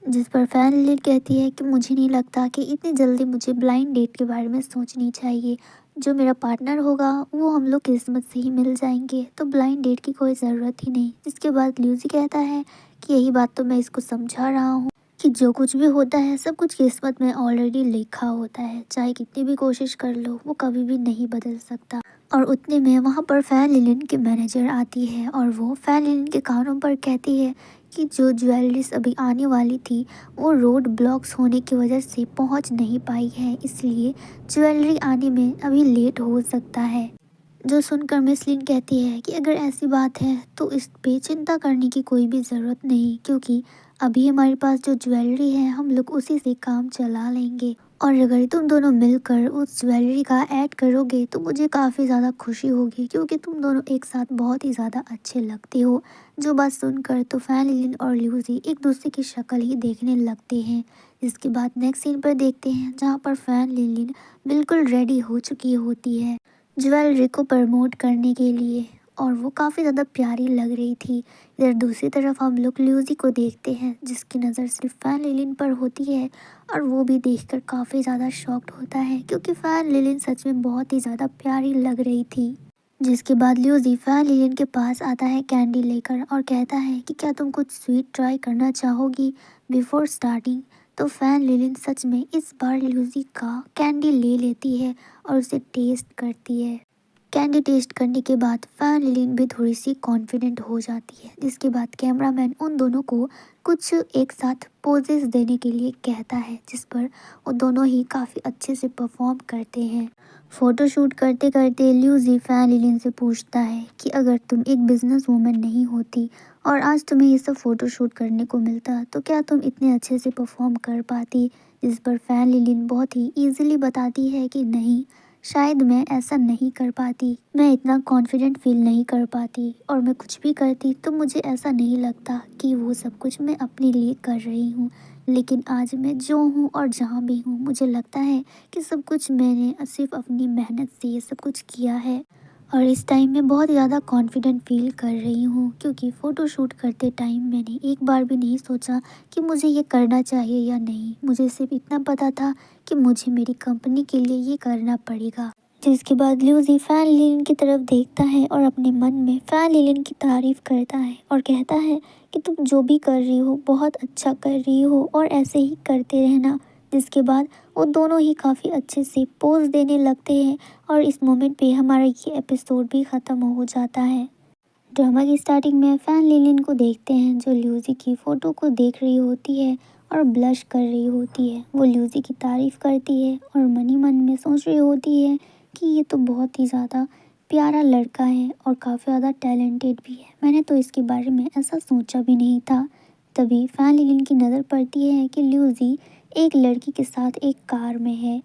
जिस पर फैन लिली कहती है कि मुझे नहीं लगता कि इतनी जल्दी मुझे ब्लाइंड डेट के बारे में सोचनी चाहिए। जो मेरा पार्टनर होगा वो हम लोग किस्मत से ही मिल जाएंगे, तो ब्लाइंड डेट की कोई ज़रूरत ही नहीं। जिसके बाद ल्यूसी कहता है कि यही बात तो मैं इसको समझा रहा हूँ कि जो कुछ भी होता है सब कुछ किस्मत में ऑलरेडी लिखा होता है, चाहे कितनी भी कोशिश कर लो वो कभी भी नहीं बदल सकता। और उतने में वहाँ पर फैन लिलिन की मैनेजर आती है और वो फैन लिलिन के कानों पर कहती है कि जो ज्वेलरीज अभी आने वाली थी वो रोड ब्लॉक्स होने की वजह से पहुंच नहीं पाई है, इसलिए ज्वेलरी आने में अभी लेट हो सकता है। जो सुनकर मिस लिन कहती है कि अगर ऐसी बात है तो इस पे चिंता करने की कोई भी ज़रूरत नहीं, क्योंकि अभी हमारे पास जो ज्वेलरी है हम लोग उसी से काम चला लेंगे। और अगर तुम दोनों मिलकर उस ज्वेलरी का ऐड करोगे तो मुझे काफ़ी ज़्यादा खुशी होगी, क्योंकि तुम दोनों एक साथ बहुत ही ज़्यादा अच्छे लगते हो। जो बात सुनकर तो फैन लिलिन और ल्यूसी एक दूसरे की शक्ल ही देखने लगते हैं। इसके बाद नेक्स्ट सीन पर देखते हैं जहाँ पर फैन लिलिन बिल्कुल रेडी हो चुकी होती है ज्वेलरी को प्रमोट करने के लिए, और वो काफ़ी ज़्यादा प्यारी लग रही थी। इधर दूसरी तरफ हम लोग ल्यूसी को देखते हैं जिसकी नज़र सिर्फ फैन लिलिन पर होती है और वो भी देखकर काफ़ी ज़्यादा शॉक्ड होता है, क्योंकि फैन लिलिन सच में बहुत ही ज़्यादा प्यारी लग रही थी। जिसके बाद ल्यूसी फैन लिलिन के पास आता है कैंडी लेकर और कहता है कि क्या तुम कुछ स्वीट ट्राई करना चाहोगी बिफोर स्टार्टिंग। तो फैन लिलिन सच में इस बार ल्यूसी का कैंडी ले लेती है और उसे टेस्ट करती है। कैंडी टेस्ट करने के बाद फैन लिलिन भी थोड़ी सी कॉन्फिडेंट हो जाती है। जिसके बाद कैमरामैन उन दोनों को कुछ एक साथ पोजेस देने के लिए कहता है, जिस पर वो दोनों ही काफ़ी अच्छे से परफॉर्म करते हैं। फ़ोटोशूट करते करते ल्यूसी फैन लिलिन से पूछता है कि अगर तुम एक बिजनेस वूमन नहीं होती और आज तुम्हें ये सब फ़ोटोशूट करने को मिलता तो क्या तुम इतने अच्छे से परफॉर्म कर पाती। जिस पर फैन लिलिन बहुत ही ईजिली बताती है कि नहीं, शायद मैं ऐसा नहीं कर पाती, मैं इतना कॉन्फिडेंट फील नहीं कर पाती, और मैं कुछ भी करती तो मुझे ऐसा नहीं लगता कि वो सब कुछ मैं अपने लिए कर रही हूँ। लेकिन आज मैं जो हूँ और जहाँ भी हूँ मुझे लगता है कि सब कुछ मैंने सिर्फ अपनी मेहनत से ये सब कुछ किया है। और इस टाइम मैं बहुत ज़्यादा कॉन्फिडेंट फील कर रही हूँ, क्योंकि फ़ोटो शूट करते टाइम मैंने एक बार भी नहीं सोचा कि मुझे ये करना चाहिए या नहीं। मुझे सिर्फ इतना पता था कि मुझे मेरी कंपनी के लिए ये करना पड़ेगा। जिसके बाद ल्यूसी फैन लिलिन की तरफ देखता है और अपने मन में फैन लिलिन की तारीफ करता है और कहता है कि तुम जो भी कर रही हो बहुत अच्छा कर रही हो और ऐसे ही करते रहना। जिसके बाद वो दोनों ही काफ़ी अच्छे से पोज देने लगते हैं और इस मोमेंट पे हमारा ये एपिसोड भी ख़त्म हो जाता है। ड्रामा की स्टार्टिंग में फैन लिलिन को देखते हैं जो ल्यूसी की फ़ोटो को देख रही होती है और ब्लश कर रही होती है। वो ल्यूसी की तारीफ़ करती है और मन ही मन में सोच रही होती है कि ये तो बहुत ही ज़्यादा प्यारा लड़का है और काफ़ी ज़्यादा टैलेंटेड भी है, मैंने तो इसके बारे में ऐसा सोचा भी नहीं था। तभी फैन लिलिन की नज़र पड़ती है कि ल्यूसी एक लड़की के साथ एक कार में है।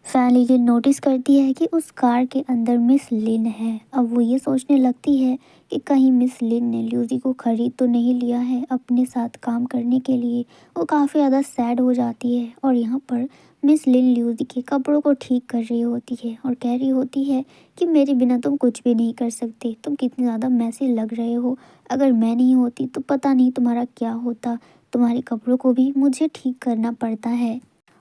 फैन लिलिन नोटिस करती है कि उस कार के अंदर मिस लिन है। अब वो ये सोचने लगती है कि कहीं मिस लिन ने ल्यूसी को खरीद तो नहीं लिया है अपने साथ काम करने के लिए। वो काफ़ी ज़्यादा सैड हो जाती है और यहाँ पर मिस लिन ल्यूसी के कपड़ों को ठीक कर रही होती है और कह रही होती है कि मेरे बिना तुम कुछ भी नहीं कर सकते, तुम कितने ज़्यादा मैसी लग रहे हो, अगर मैं नहीं होती तो पता नहीं तुम्हारा क्या होता, तुम्हारे कपड़ों को भी मुझे ठीक करना पड़ता है।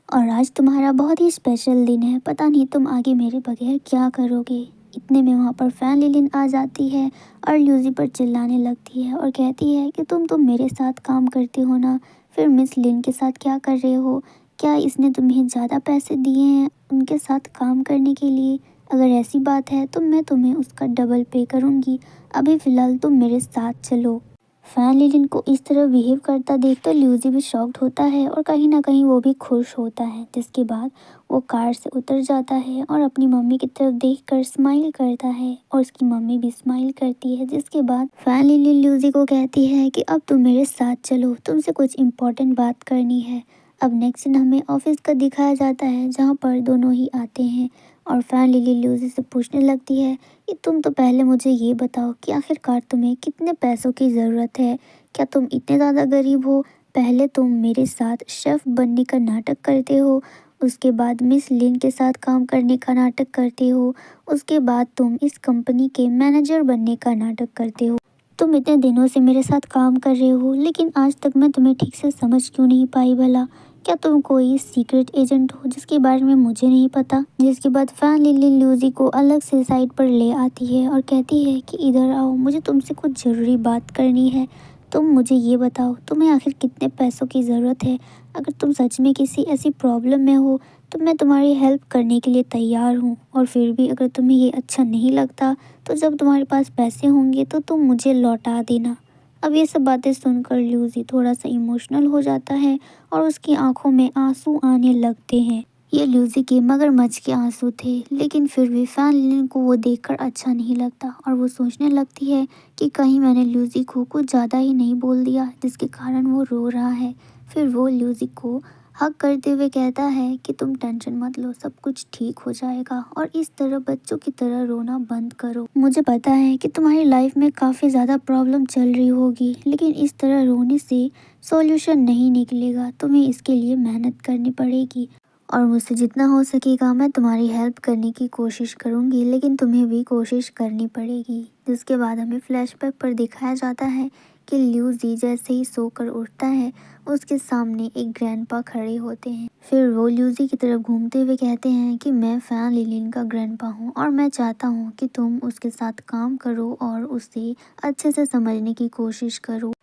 और आज तुम्हारा बहुत ही स्पेशल दिन है, पता नहीं तुम आगे मेरे बगैर क्या करोगे। इतने में वहाँ पर फैन लिलिन आ जाती है और ल्यूसी पर चिल्लाने लगती है और कहती है कि तुम मेरे साथ काम करते हो ना, फिर मिस लिन के साथ क्या कर रहे हो, क्या इसने तुम्हें ज़्यादा पैसे दिए हैं उनके साथ काम करने के लिए। अगर ऐसी बात है तो मैं तुम्हें उसका डबल पे करूँगी, अभी फ़िलहाल तुम मेरे साथ चलो। फैन लिलिन को इस तरह बिहेव करता देख तो ल्यूजी भी शॉक्ड होता है और कहीं ना कहीं वो भी खुश होता है। जिसके बाद वो कार से उतर जाता है और अपनी मम्मी की तरफ देखकर स्माइल करता है और उसकी मम्मी भी स्माइल करती है। जिसके बाद फैन लिलिन ल्यूजी को कहती है कि अब तुम मेरे साथ चलो, तुमसे कुछ इम्पोर्टेंट बात करनी है। अब नेक्स्ट सीन हमें ऑफिस का दिखाया जाता है जहाँ पर दोनों ही आते हैं और फैन लिलिन ल्यूजी से पूछने लगती है कि तुम तो पहले मुझे ये बताओ कि आखिरकार तुम्हें कितने पैसों की ज़रूरत है। क्या तुम इतने ज़्यादा गरीब हो? पहले तुम मेरे साथ शेफ़ बनने का नाटक करते हो, उसके बाद मिस लिन के साथ काम करने का नाटक करते हो, उसके बाद तुम इस कंपनी के मैनेजर बनने का नाटक करते हो। तुम इतने दिनों से मेरे साथ काम कर रहे हो लेकिन आज तक मैं तुम्हें ठीक से समझ क्यों नहीं पाई भला? क्या तुम कोई सीक्रेट एजेंट हो जिसके बारे में मुझे नहीं पता? जिसके बाद फैन लिली ल्यूजी को अलग से साइड पर ले आती है और कहती है कि इधर आओ, मुझे तुमसे कुछ ज़रूरी बात करनी है। तुम मुझे ये बताओ तुम्हें आखिर कितने पैसों की ज़रूरत है? अगर तुम सच में किसी ऐसी प्रॉब्लम में हो तो मैं तुम्हारी हेल्प करने के लिए तैयार हूँ, और फिर भी अगर तुम्हें ये अच्छा नहीं लगता तो जब तुम्हारे पास पैसे होंगे तो तुम मुझे लौटा देना। अब ये सब बातें सुनकर ल्यूजी थोड़ा सा इमोशनल हो जाता है और उसकी आंखों में आंसू आने लगते हैं। ये ल्यूजी के मगरमच्छ के आंसू थे, लेकिन फिर भी फैन लिन को वो देखकर अच्छा नहीं लगता और वो सोचने लगती है कि कहीं मैंने ल्यूजी को कुछ ज़्यादा ही नहीं बोल दिया जिसके कारण वो रो रहा है। फिर वो ल्यूजी को हग करते हुए कहता है कि तुम टेंशन मत लो, सब कुछ ठीक हो जाएगा और इस तरह बच्चों की तरह रोना बंद करो। मुझे पता है कि तुम्हारी लाइफ में काफ़ी ज़्यादा प्रॉब्लम चल रही होगी, लेकिन इस तरह रोने से सॉल्यूशन नहीं निकलेगा, तुम्हें इसके लिए मेहनत करनी पड़ेगी और मुझसे जितना हो सकेगा मैं तुम्हारी हेल्प करने की कोशिश करूँगी, लेकिन तुम्हें भी कोशिश करनी पड़ेगी। जिसके बाद हमें फ्लैशबैक पर दिखाया जाता है कि ल्यूजी जैसे ही सोकर उठता है उसके सामने एक ग्रैंडपा खड़े होते हैं। फिर वो ल्यूजी की तरफ घूमते हुए कहते हैं कि मैं फैन लिलिन का ग्रैंडपा हूँ और मैं चाहता हूँ कि तुम उसके साथ काम करो और उसे अच्छे से समझने की कोशिश करो,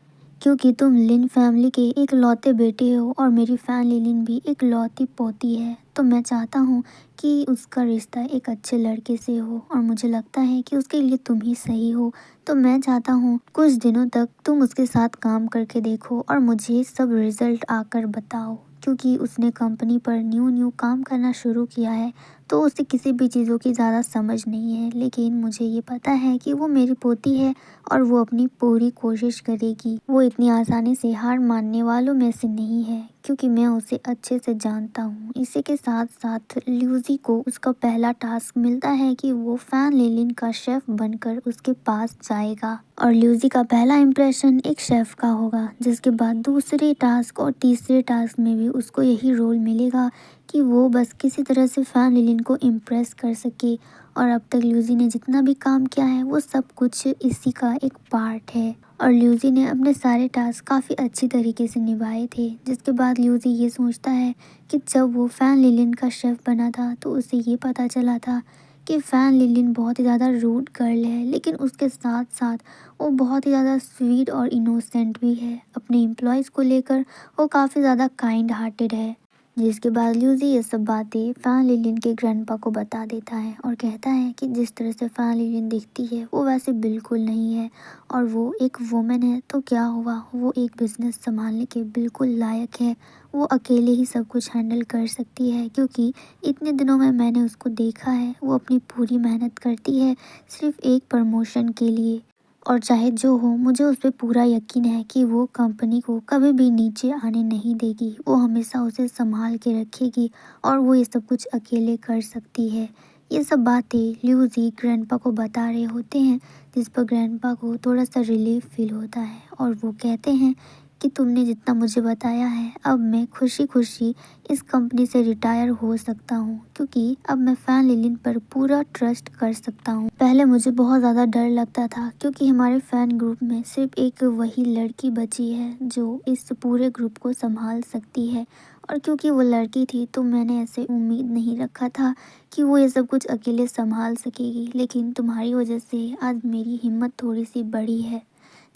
क्योंकि तुम लिन फैमिली के इकलौते बेटे हो और मेरी फैन लिलिन भी इकलौती पोती है। तो मैं चाहता हूँ कि उसका रिश्ता एक अच्छे लड़के से हो और मुझे लगता है कि उसके लिए तुम ही सही हो। तो मैं चाहता हूँ कुछ दिनों तक तुम उसके साथ काम करके देखो और मुझे सब रिजल्ट आकर बताओ, क्योंकि उसने कंपनी पर न्यू काम करना शुरू किया है तो उसे किसी भी चीज़ों की ज़्यादा समझ नहीं है, लेकिन मुझे ये पता है कि वो मेरी पोती है और वो अपनी पूरी कोशिश करेगी। वो इतनी आसानी से हार मानने वालों में से नहीं है, क्योंकि मैं उसे अच्छे से जानता हूँ। इसी के साथ साथ ल्यूजी को उसका पहला टास्क मिलता है कि वो फैन लिलिन का शेफ बनकर उसके पास जाएगा और ल्यूजी का पहला इम्प्रेशन एक शेफ का होगा। जिसके बाद दूसरे टास्क और तीसरे टास्क में भी उसको यही रोल मिलेगा कि वो बस किसी तरह से फैन लिलिन को इम्प्रेस कर सके, और अब तक ल्यूजी ने जितना भी काम किया है वो सब कुछ इसी का एक पार्ट है और ल्यूजी ने अपने सारे टास्क काफ़ी अच्छी तरीके से निभाए थे। जिसके बाद ल्यूजी ये सोचता है कि जब वो फैन लिलिन का शेफ़ बना था तो उसे ये पता चला था कि फैन लिलिन बहुत ही ज़्यादा रूड गर्ल है, लेकिन उसके साथ साथ वो बहुत ही ज़्यादा स्वीट और इनोसेंट भी है। अपने एम्प्लॉयज़ को लेकर वो काफ़ी ज़्यादा काइंड हार्टेड है। जिसके बाद ल्यूजी ये सब बातें फैन लिलिन के ग्रैंडपा को बता देता है और कहता है कि जिस तरह से फैन लिलिन दिखती है वो वैसे बिल्कुल नहीं है और वो एक वुमेन है तो क्या हुआ, वो एक बिजनेस संभालने के बिल्कुल लायक है। वो अकेले ही सब कुछ हैंडल कर सकती है, क्योंकि इतने दिनों में मैंने उसको देखा है वो अपनी पूरी मेहनत करती है सिर्फ एक प्रमोशन के लिए, और चाहे जो हो मुझे उस पर पूरा यकीन है कि वो कंपनी को कभी भी नीचे आने नहीं देगी। वो हमेशा उसे संभाल के रखेगी और वो ये सब कुछ अकेले कर सकती है। ये सब बातें ल्यूजी ग्रैंडपा को बता रहे होते हैं, जिस पर ग्रैंडपा को थोड़ा सा रिलीफ फील होता है और वो कहते हैं कि तुमने जितना मुझे बताया है अब मैं खुशी खुशी इस कंपनी से रिटायर हो सकता हूँ, क्योंकि अब मैं फैन लिलिन पर पूरा ट्रस्ट कर सकता हूँ। पहले मुझे बहुत ज़्यादा डर लगता था, क्योंकि हमारे फैन ग्रुप में सिर्फ एक वही लड़की बची है जो इस पूरे ग्रुप को संभाल सकती है, और क्योंकि वो लड़की थी तो मैंने ऐसे उम्मीद नहीं रखा था कि वो ये सब कुछ अकेले संभाल सकेगी, लेकिन तुम्हारी वजह से आज मेरी हिम्मत थोड़ी सी बढ़ी है।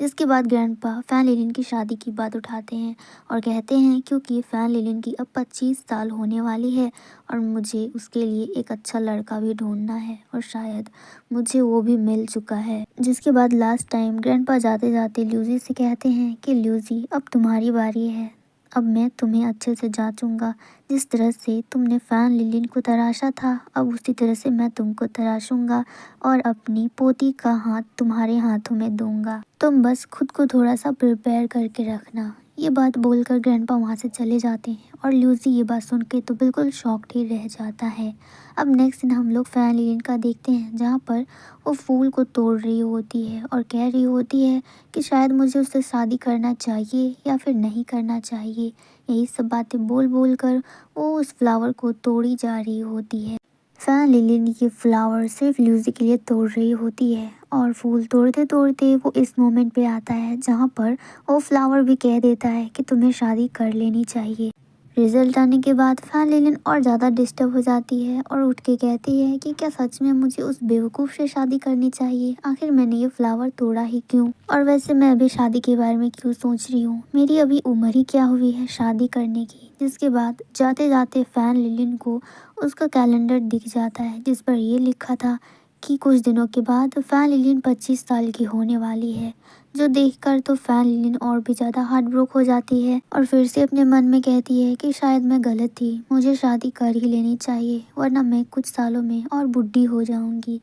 जिसके बाद ग्रैंडपा फैन लिलिन की शादी की बात उठाते हैं और कहते हैं क्योंकि फैन लिलिन की अब 25 साल होने वाली है और मुझे उसके लिए एक अच्छा लड़का भी ढूंढना है और शायद मुझे वो भी मिल चुका है। जिसके बाद लास्ट टाइम ग्रैंडपा जाते जाते ल्यूजी से कहते हैं कि ल्यूजी अब तुम्हारी बारी है, अब मैं तुम्हें अच्छे से जांचूंगा। जिस तरह से तुमने फैन लिलिन को तराशा था, अब उसी तरह से मैं तुमको तराशूंगा और अपनी पोती का हाथ तुम्हारे हाथों में दूंगा। तुम बस खुद को थोड़ा सा प्रिपेयर करके रखना। ये बात बोलकर ग्रैंडपा वहाँ से चले जाते हैं और ल्यूजी ये बात सुन के तो बिल्कुल शॉक्ड ही रह जाता है। अब नेक्स्ट दिन हम लोग फैन लिलिन का देखते हैं जहाँ पर वो फूल को तोड़ रही होती है और कह रही होती है कि शायद मुझे उससे शादी करना चाहिए या फिर नहीं करना चाहिए। यही सब बातें बोल बोल कर वो उस फ्लावर को तोड़ी जा रही होती है। फैन लिलिन ये फ्लावर सिर्फ ल्यूजी के लिए तोड़ रही होती है और फूल तोड़ते तोड़ते वो इस मोमेंट पे आता है जहाँ पर वो फ्लावर भी कह देता है कि तुम्हें शादी कर लेनी चाहिए। रिजल्ट आने के बाद फैन लिलिन और ज़्यादा डिस्टर्ब हो जाती है और उठ के कहती है कि क्या सच में मुझे उस बेवकूफ़ से शादी करनी चाहिए, आखिर मैंने ये फ्लावर तोड़ा ही क्यों, और वैसे मैं अभी शादी के बारे में क्यों सोच रही हूँ, मेरी अभी उम्र ही क्या हुई है शादी करने की। जिसके बाद जाते जाते फैन लिलिन को उसका कैलेंडर दिख जाता है जिस पर ये लिखा था कि कुछ दिनों के बाद फैन लिलिन 25 साल की होने वाली है। जो देखकर तो फैन लिलिन और भी ज़्यादा हार्ट ब्रोक हो जाती है और फिर से अपने मन में कहती है कि शायद मैं गलत थी, मुझे शादी कर ही लेनी चाहिए वरना मैं कुछ सालों में और बुढ़ी हो जाऊंगी।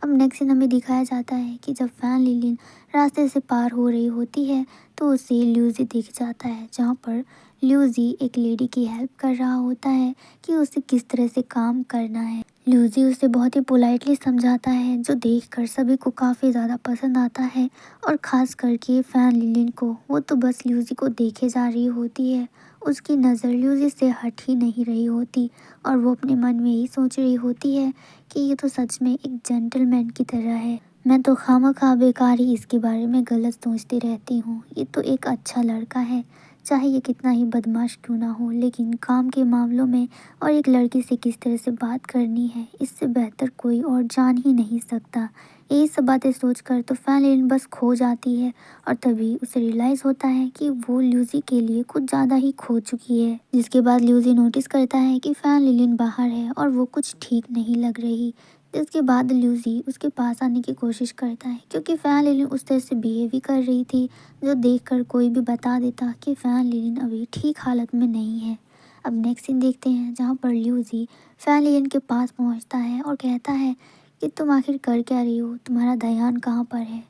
अब नेक्स्ट सीन हमें दिखाया जाता है कि जब फैन लिलिन रास्ते से पार हो रही होती है तो उसे ल्यूजी दिख जाता है जहाँ पर ल्यूजी एक लेडी की हेल्प कर रहा होता है कि उसे किस तरह से काम करना है। ल्यूजी उसे बहुत ही पोलाइटली समझाता है जो देखकर सभी को काफ़ी ज़्यादा पसंद आता है और ख़ास करके फैन लिलिन को। वो तो बस ल्यूजी को देखे जा रही होती है, उसकी नज़र ल्यूजी से हट ही नहीं रही होती और वो अपने मन में ही सोच रही होती है कि ये तो सच में एक जेंटलमैन की तरह है, मैं तो खामखा बेकार ही इसके बारे में गलत सोचती रहती हूँ। ये तो एक अच्छा लड़का है, चाहे ये कितना ही बदमाश क्यों ना हो, लेकिन काम के मामलों में और एक लड़की से किस तरह से बात करनी है इससे बेहतर कोई और जान ही नहीं सकता। यही सब बातें सोचकर तो फैन लिलिन बस खो जाती है और तभी उसे रियलाइज़ होता है कि वो ल्यूजी के लिए कुछ ज़्यादा ही खो चुकी है। जिसके बाद ल्यूजी नोटिस करता है कि फैन लिलिन बाहर है और वो कुछ ठीक नहीं लग रही। जिसके बाद ल्यूजी उसके पास आने की कोशिश करता है क्योंकि फैन लिलिन उस तरह से बिहेव भी कर रही थी जो देखकर कोई भी बता देता कि फैन लिलिन अभी ठीक हालत में नहीं है। अब नेक्स्ट सीन देखते हैं जहाँ पर ल्यूजी फैन लिलिन के पास पहुँचता है और कहता है कि तुम आखिर कर क्या रही हो, तुम्हारा ध्यान कहाँ पर है,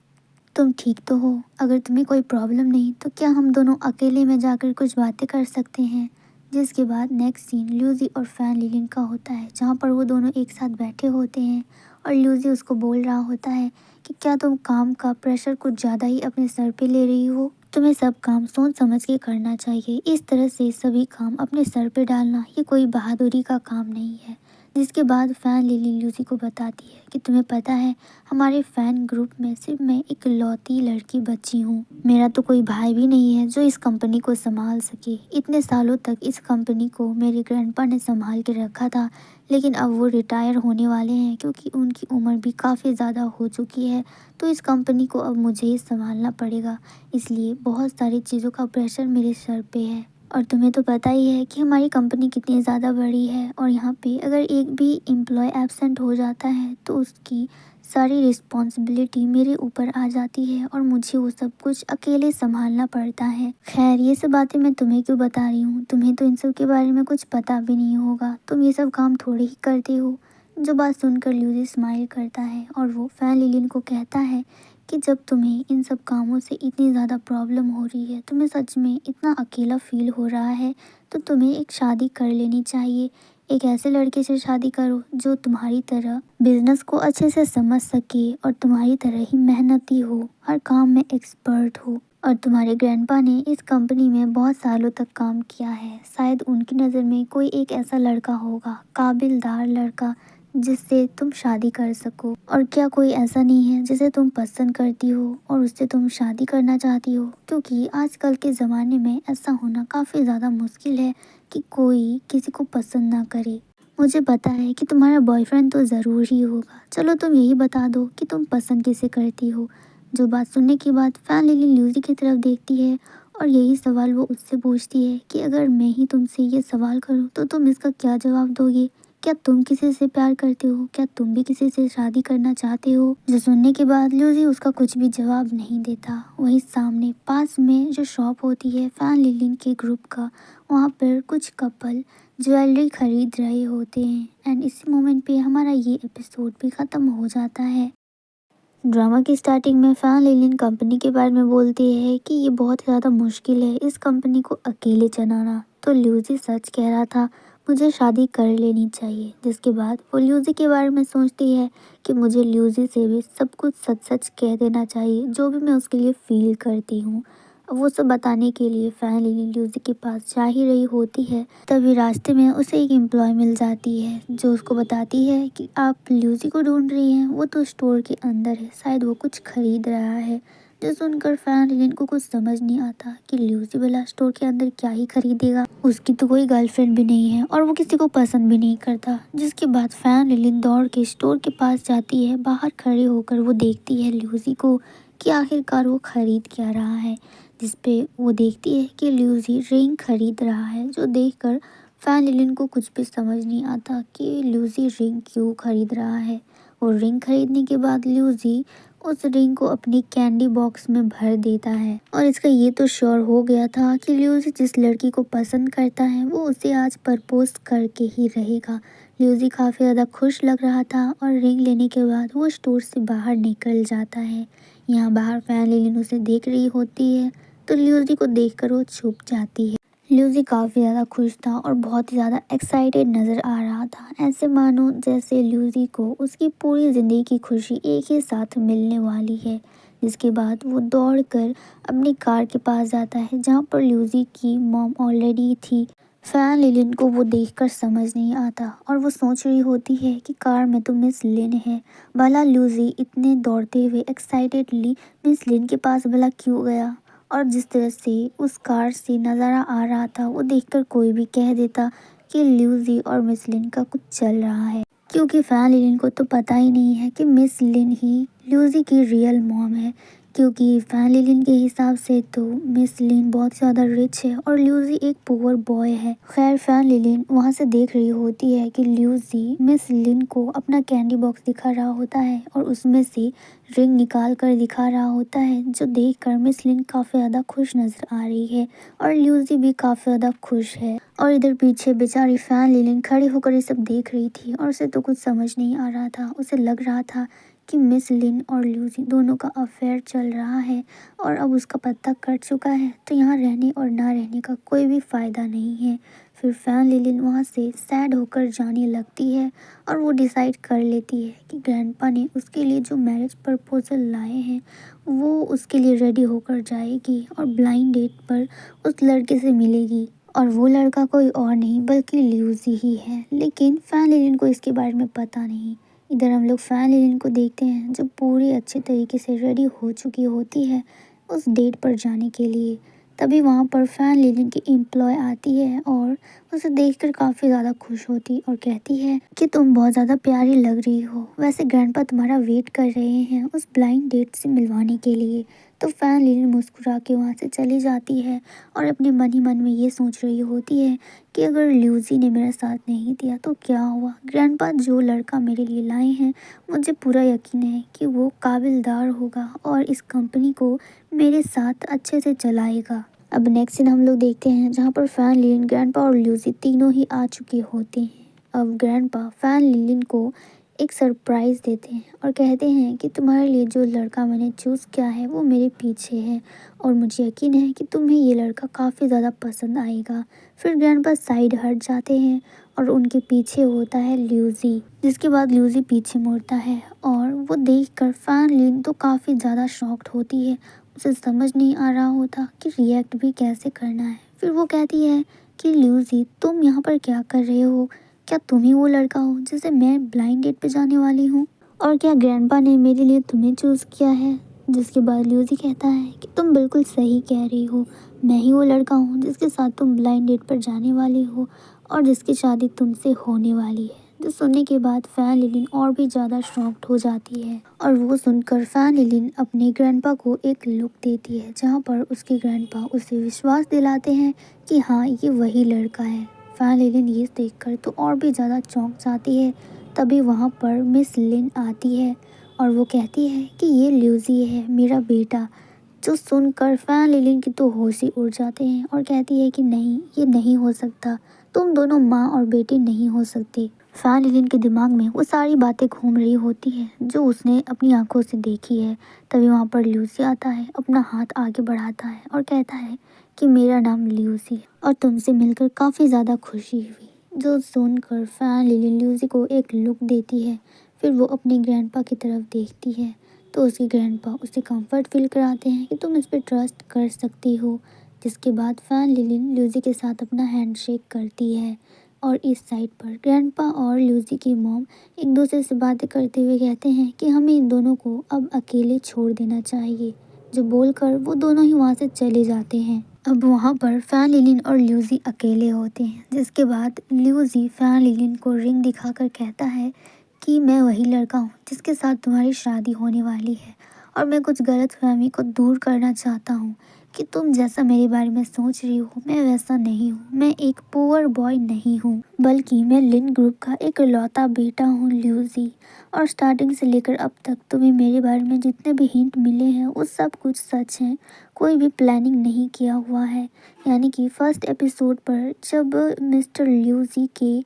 तुम ठीक तो हो, अगर तुम्हें कोई प्रॉब्लम नहीं तो क्या हम दोनों अकेले में जाकर कुछ बातें कर सकते हैं। जिसके बाद नेक्स्ट सीन ल्यूजी और फैन लिलिन का होता है जहाँ पर वो दोनों एक साथ बैठे होते हैं और ल्यूजी उसको बोल रहा होता है कि क्या तुम काम का प्रेशर कुछ ज़्यादा ही अपने सर पे ले रही हो, तुम्हें सब काम सोच समझ के करना चाहिए, इस तरह से सभी काम अपने सर पे डालना ये कोई बहादुरी का काम नहीं है। जिसके बाद फैन लिली ल्यूसी को बताती है कि तुम्हें पता है हमारे फैन ग्रुप में सिर्फ मैं इकलौती लड़की बची हूँ, मेरा तो कोई भाई भी नहीं है जो इस कंपनी को संभाल सके। इतने सालों तक इस कंपनी को मेरे ग्रैंडपा ने संभाल के रखा था, लेकिन अब वो रिटायर होने वाले हैं क्योंकि उनकी उम्र भी काफ़ी ज़्यादा हो चुकी है, तो इस कंपनी को अब मुझे ही संभालना पड़ेगा, इसलिए बहुत सारी चीज़ों का प्रेशर मेरे सर पे है। और तुम्हें तो पता ही है कि हमारी कंपनी कितनी ज़्यादा बड़ी है और यहाँ पे अगर एक भी एम्प्लॉय एब्सेंट हो जाता है तो उसकी सारी रिस्पॉन्सिबिलिटी मेरे ऊपर आ जाती है और मुझे वो सब कुछ अकेले संभालना पड़ता है। खैर ये सब बातें मैं तुम्हें क्यों बता रही हूँ, तुम्हें तो इन सब के बारे में कुछ पता भी नहीं होगा, तुम ये सब काम थोड़े ही करते हो। जो बात सुनकर ल्यूजी स्माइल करता है और वो फैन लिलिन को कहता है कि जब तुम्हें इन सब कामों से इतनी ज़्यादा प्रॉब्लम हो रही है, तुम्हें सच में इतना अकेला फील हो रहा है, तो तुम्हें एक शादी कर लेनी चाहिए। एक ऐसे लड़के से शादी करो जो तुम्हारी तरह बिजनेस को अच्छे से समझ सके और तुम्हारी तरह ही मेहनती हो, हर काम में एक्सपर्ट हो। और तुम्हारे ग्रैंडपा ने इस कंपनी में बहुत सालों तक काम किया है, शायद उनकी नज़र में कोई एक ऐसा लड़का होगा, काबिलदार लड़का, जिससे तुम शादी कर सको। और क्या कोई ऐसा नहीं है जिसे तुम पसंद करती हो और उससे तुम शादी करना चाहती हो, क्योंकि आजकल के ज़माने में ऐसा होना काफ़ी ज़्यादा मुश्किल है कि कोई किसी को पसंद ना करे। मुझे पता है कि तुम्हारा बॉयफ्रेंड तो ज़रूर ही होगा, चलो तुम यही बता दो कि तुम पसंद किसे करती हो, जो बात सुनने के बाद फैन लिली ल्यूसी की तरफ देखती है और यही सवाल वो उससे पूछती है कि अगर मैं ही तुमसे ये सवाल करूं तो तुम इसका क्या जवाब दोगे। क्या तुम किसी से प्यार करते हो? क्या तुम भी किसी से शादी करना चाहते हो? जो सुनने के बाद ल्यूसी उसका कुछ भी जवाब नहीं देता। वहीं सामने पास में जो शॉप होती है फैन लिलिन के ग्रुप का, वहाँ पर कुछ कपल ज्वेलरी खरीद रहे होते हैं। एंड इसी मोमेंट पे हमारा ये एपिसोड भी ख़त्म हो जाता है। ड्रामा की स्टार्टिंग में फैन लिलिन कंपनी के बारे में बोलती है कि ये बहुत ज़्यादा मुश्किल है इस कंपनी को अकेले चलाना। तो ल्यूसी सच कह रहा था, मुझे शादी कर लेनी चाहिए। जिसके बाद वो ल्यूसी के बारे में सोचती है कि मुझे ल्यूसी से भी सब कुछ सच सच कह देना चाहिए, जो भी मैं उसके लिए फील करती हूँ। वो सब बताने के लिए फैन लिली ल्यूसी के पास जा ही रही होती है। तभी रास्ते में उसे एक एम्प्लॉय मिल जाती है जो उसको बताती है कि आप ल्यूसी को ढूंढ रही हैं, वो तो स्टोर के अंदर है, शायद वो कुछ खरीद रहा है। जो सुनकर फैन लिलिन को कुछ समझ नहीं आता कि ल्यूसी वाला स्टोर के अंदर क्या ही खरीदेगा। उसकी तो कोई गर्लफ्रेंड भी नहीं है और वो किसी को पसंद भी नहीं करता। जिसके बाद फैन लिलिन दौड़ के स्टोर के पास जाती है। बाहर खड़े होकर वो देखती है ल्यूसी को कि आखिरकार वो खरीद क्या रहा है। जिस पे वो देखती है कि ल्यूसी रिंग खरीद रहा है। जो देखकर फैन लिलिन को कुछ भी समझ नहीं आता कि ल्यूसी रिंग क्यों खरीद रहा है। और रिंग खरीदने के बाद ल्यूसी उस रिंग को अपनी कैंडी बॉक्स में भर देता है। और इसका ये तो श्योर हो गया था कि ल्यूसी जिस लड़की को पसंद करता है वो उसे आज प्रपोज करके ही रहेगा। ल्यूसी काफ़ी ज़्यादा खुश लग रहा था और रिंग लेने के बाद वो स्टोर से बाहर निकल जाता है। यहाँ बाहर फैन लिलिन उसे देख रही होती है तो ल्यूसी को देखकर वो छुप जाती है। ल्यूसी काफ़ी ज़्यादा खुश था और बहुत ही ज़्यादा एक्साइटेड नज़र आ रहा था। ऐसे मानो जैसे ल्यूसी को उसकी पूरी ज़िंदगी की खुशी एक ही साथ मिलने वाली है। जिसके बाद वो दौड़कर अपनी कार के पास जाता है जहाँ पर ल्यूसी की मॉम ऑलरेडी थी। फैन लिलिन को वो देखकर समझ नहीं आता और वो सोच रही होती है कि कार में तो मिस लिन है। भला ल्यूसी इतने दौड़ते हुए एक्साइटेडली मिस लिन के पास भला क्यों गया। और जिस तरह से उस कार से नज़ारा आ रहा था वो देखकर कोई भी कह देता कि ल्यूसी और मिस लिन का कुछ चल रहा है। क्योंकि फैन लिलिन को तो पता ही नहीं है कि मिस लिन ही ल्यूसी की रियल मॉम है। क्योंकि फैन लिलिन के हिसाब से तो मिस लिन बहुत ज़्यादा रिच है और ल्यूसी एक पुअर बॉय है। खैर फैन लिलिन वहाँ से देख रही होती है कि ल्यूसी मिस लिन को अपना कैंडी बॉक्स दिखा रहा होता है और उसमें से रिंग निकाल कर दिखा रहा होता है। जो देखकर मिस लिन काफ़ी ज़्यादा खुश नज़र आ रही है और ल्यूसी भी काफ़ी ज़्यादा खुश है। और इधर पीछे बेचारी फैन लिलिन खड़ी होकर ये सब देख रही थी और उसे तो कुछ समझ नहीं आ रहा था। उसे लग रहा था कि मिस लिन और ल्यूसी दोनों का अफेयर चल रहा है और अब उसका पत्ता कट चुका है तो यहाँ रहने और ना रहने का कोई भी फ़ायदा नहीं है। फिर फैन लिलिन वहाँ से सैड होकर जाने लगती है और वो डिसाइड कर लेती है कि ग्रैंडपा ने उसके लिए जो मैरिज प्रपोजल लाए हैं वो उसके लिए रेडी होकर जाएगी और ब्लाइंड डेट पर उस लड़के से मिलेगी। और वो लड़का कोई और नहीं बल्कि ल्यूसी ही है। लेकिन फैन लिलिन को इसके बारे में पता नहीं। इधर हम लोग फैन लिलिन को देखते हैं जो पूरी अच्छे तरीके से रेडी हो चुकी होती है उस डेट पर जाने के लिए। तभी वहाँ पर फैन लिलिन की एम्प्लॉय आती है और उसे देखकर काफ़ी ज़्यादा खुश होती और कहती है कि तुम बहुत ज़्यादा प्यारी लग रही हो। वैसे ग्रैंडपा तुम्हारा वेट कर रहे हैं उस ब्लाइंड डेट से मिलवाने के लिए। तो फैन लिलिन मुस्कुरा के वहाँ से चली जाती है और अपने मन ही मन में ये सोच रही होती है कि अगर ल्यूसी ने मेरा साथ नहीं दिया तो क्या हुआ। ग्रैंडपा जो लड़का मेरे लिए लाए हैं मुझे पूरा यकीन है कि वो काबिलदार होगा और इस कंपनी को मेरे साथ अच्छे से चलाएगा। अब नेक्स्ट सीन हम लोग देखते हैं जहाँ पर फैन लिलिन, ग्रैंडपा और ल्यूसी तीनों ही आ चुके होते हैं। अब ग्रैंडपा फैन लिलिन को एक सरप्राइज़ देते हैं और कहते हैं कि तुम्हारे लिए जो लड़का मैंने चूज़ किया है वो मेरे पीछे है और मुझे यकीन है कि तुम्हें ये लड़का काफ़ी ज़्यादा पसंद आएगा। फिर ग्रैंडपा साइड हट जाते हैं और उनके पीछे होता है ल्यूसी। जिसके बाद ल्यूसी पीछे मुड़ता है और वो देखकर फैन लिलिन तो काफ़ी ज़्यादा शॉक्ड होती है। उसे समझ नहीं आ रहा होता कि रिएक्ट भी कैसे करना है। फिर वो कहती है कि ल्यूसी तुम यहाँ पर क्या कर रहे हो? क्या तुम ही वो लड़का हो जिसे मैं ब्लाइंड डेट पे जाने वाली हूँ? और क्या ग्रैंडपा ने मेरे लिए तुम्हें चूज़ किया है? जिसके बाद ल्यूसी कहता है कि तुम बिल्कुल सही कह रही हो, मैं ही वो लड़का हूँ जिसके साथ तुम ब्लाइंड डेट पर जाने वाली हो और जिसकी शादी तुमसे होने वाली है। जो सुनने के बाद फैन लिलिन और भी ज़्यादा शॉक्ड हो जाती है और वो सुनकर फैन लिलिन अपने ग्रैंडपा को एक लुक देती है जहाँ पर उसके ग्रैंडपा उसे विश्वास दिलाते हैं कि हाँ ये वही लड़का है। फैन लिलिन ये देखकर तो और भी ज़्यादा चौंक जाती है। तभी वहाँ पर मिस लिन आती है और वो कहती है कि ये ल्यूसी है मेरा बेटा। जो सुनकर फैन लिलिन की तो होश ही उड़ जाते हैं और कहती है कि नहीं ये नहीं हो सकता, तुम दोनों माँ और बेटे नहीं हो सकते। फैन लिलिन के दिमाग में वो सारी बातें घूम रही होती है जो उसने अपनी आंखों से देखी है। तभी वहाँ पर ल्यूसी आता है, अपना हाथ आगे बढ़ाता है और कहता है कि मेरा नाम ल्यूसी है और तुमसे मिलकर काफ़ी ज़्यादा खुशी हुई। जो सुनकर फैन लिलिन ल्यूसी को एक लुक देती है। फिर वो अपने ग्रैंडपा की तरफ देखती है तो उसके ग्रैंडपा उसे कंफर्ट फील कराते हैं कि तुम इस पर ट्रस्ट कर सकती हो। जिसके बाद फैन लिलिन ल्यूसी के साथ अपना हैंडशेक करती है और इस साइड पर ग्रैंडपा और ल्यूसी की मॉम एक दूसरे से बातें करते हुए कहते हैं कि हमें इन दोनों को अब अकेले छोड़ देना चाहिए। जो बोलकर वो दोनों ही वहाँ से चले जाते हैं। अब वहाँ पर फैन लिलिन और ल्यूसी अकेले होते हैं। जिसके बाद ल्यूसी फैन लिलिन को रिंग दिखाकर कहता है कि मैं वही लड़का हूँ जिसके साथ तुम्हारी शादी होने वाली है और मैं कुछ गलतफहमी को दूर करना चाहता हूँ कि तुम जैसा मेरे बारे में सोच रही हो मैं वैसा नहीं हूँ। मैं एक पुअर बॉय नहीं हूँ बल्कि मैं लिन ग्रुप का एक लौता बेटा हूँ ल्यूसी। और स्टार्टिंग से लेकर अब तक तुम्हें मेरे बारे में जितने भी हिंट मिले हैं वो सब कुछ सच हैं, कोई भी प्लानिंग नहीं किया हुआ है। यानी कि फर्स्ट एपिसोड पर जब मिस्टर ल्यूसी के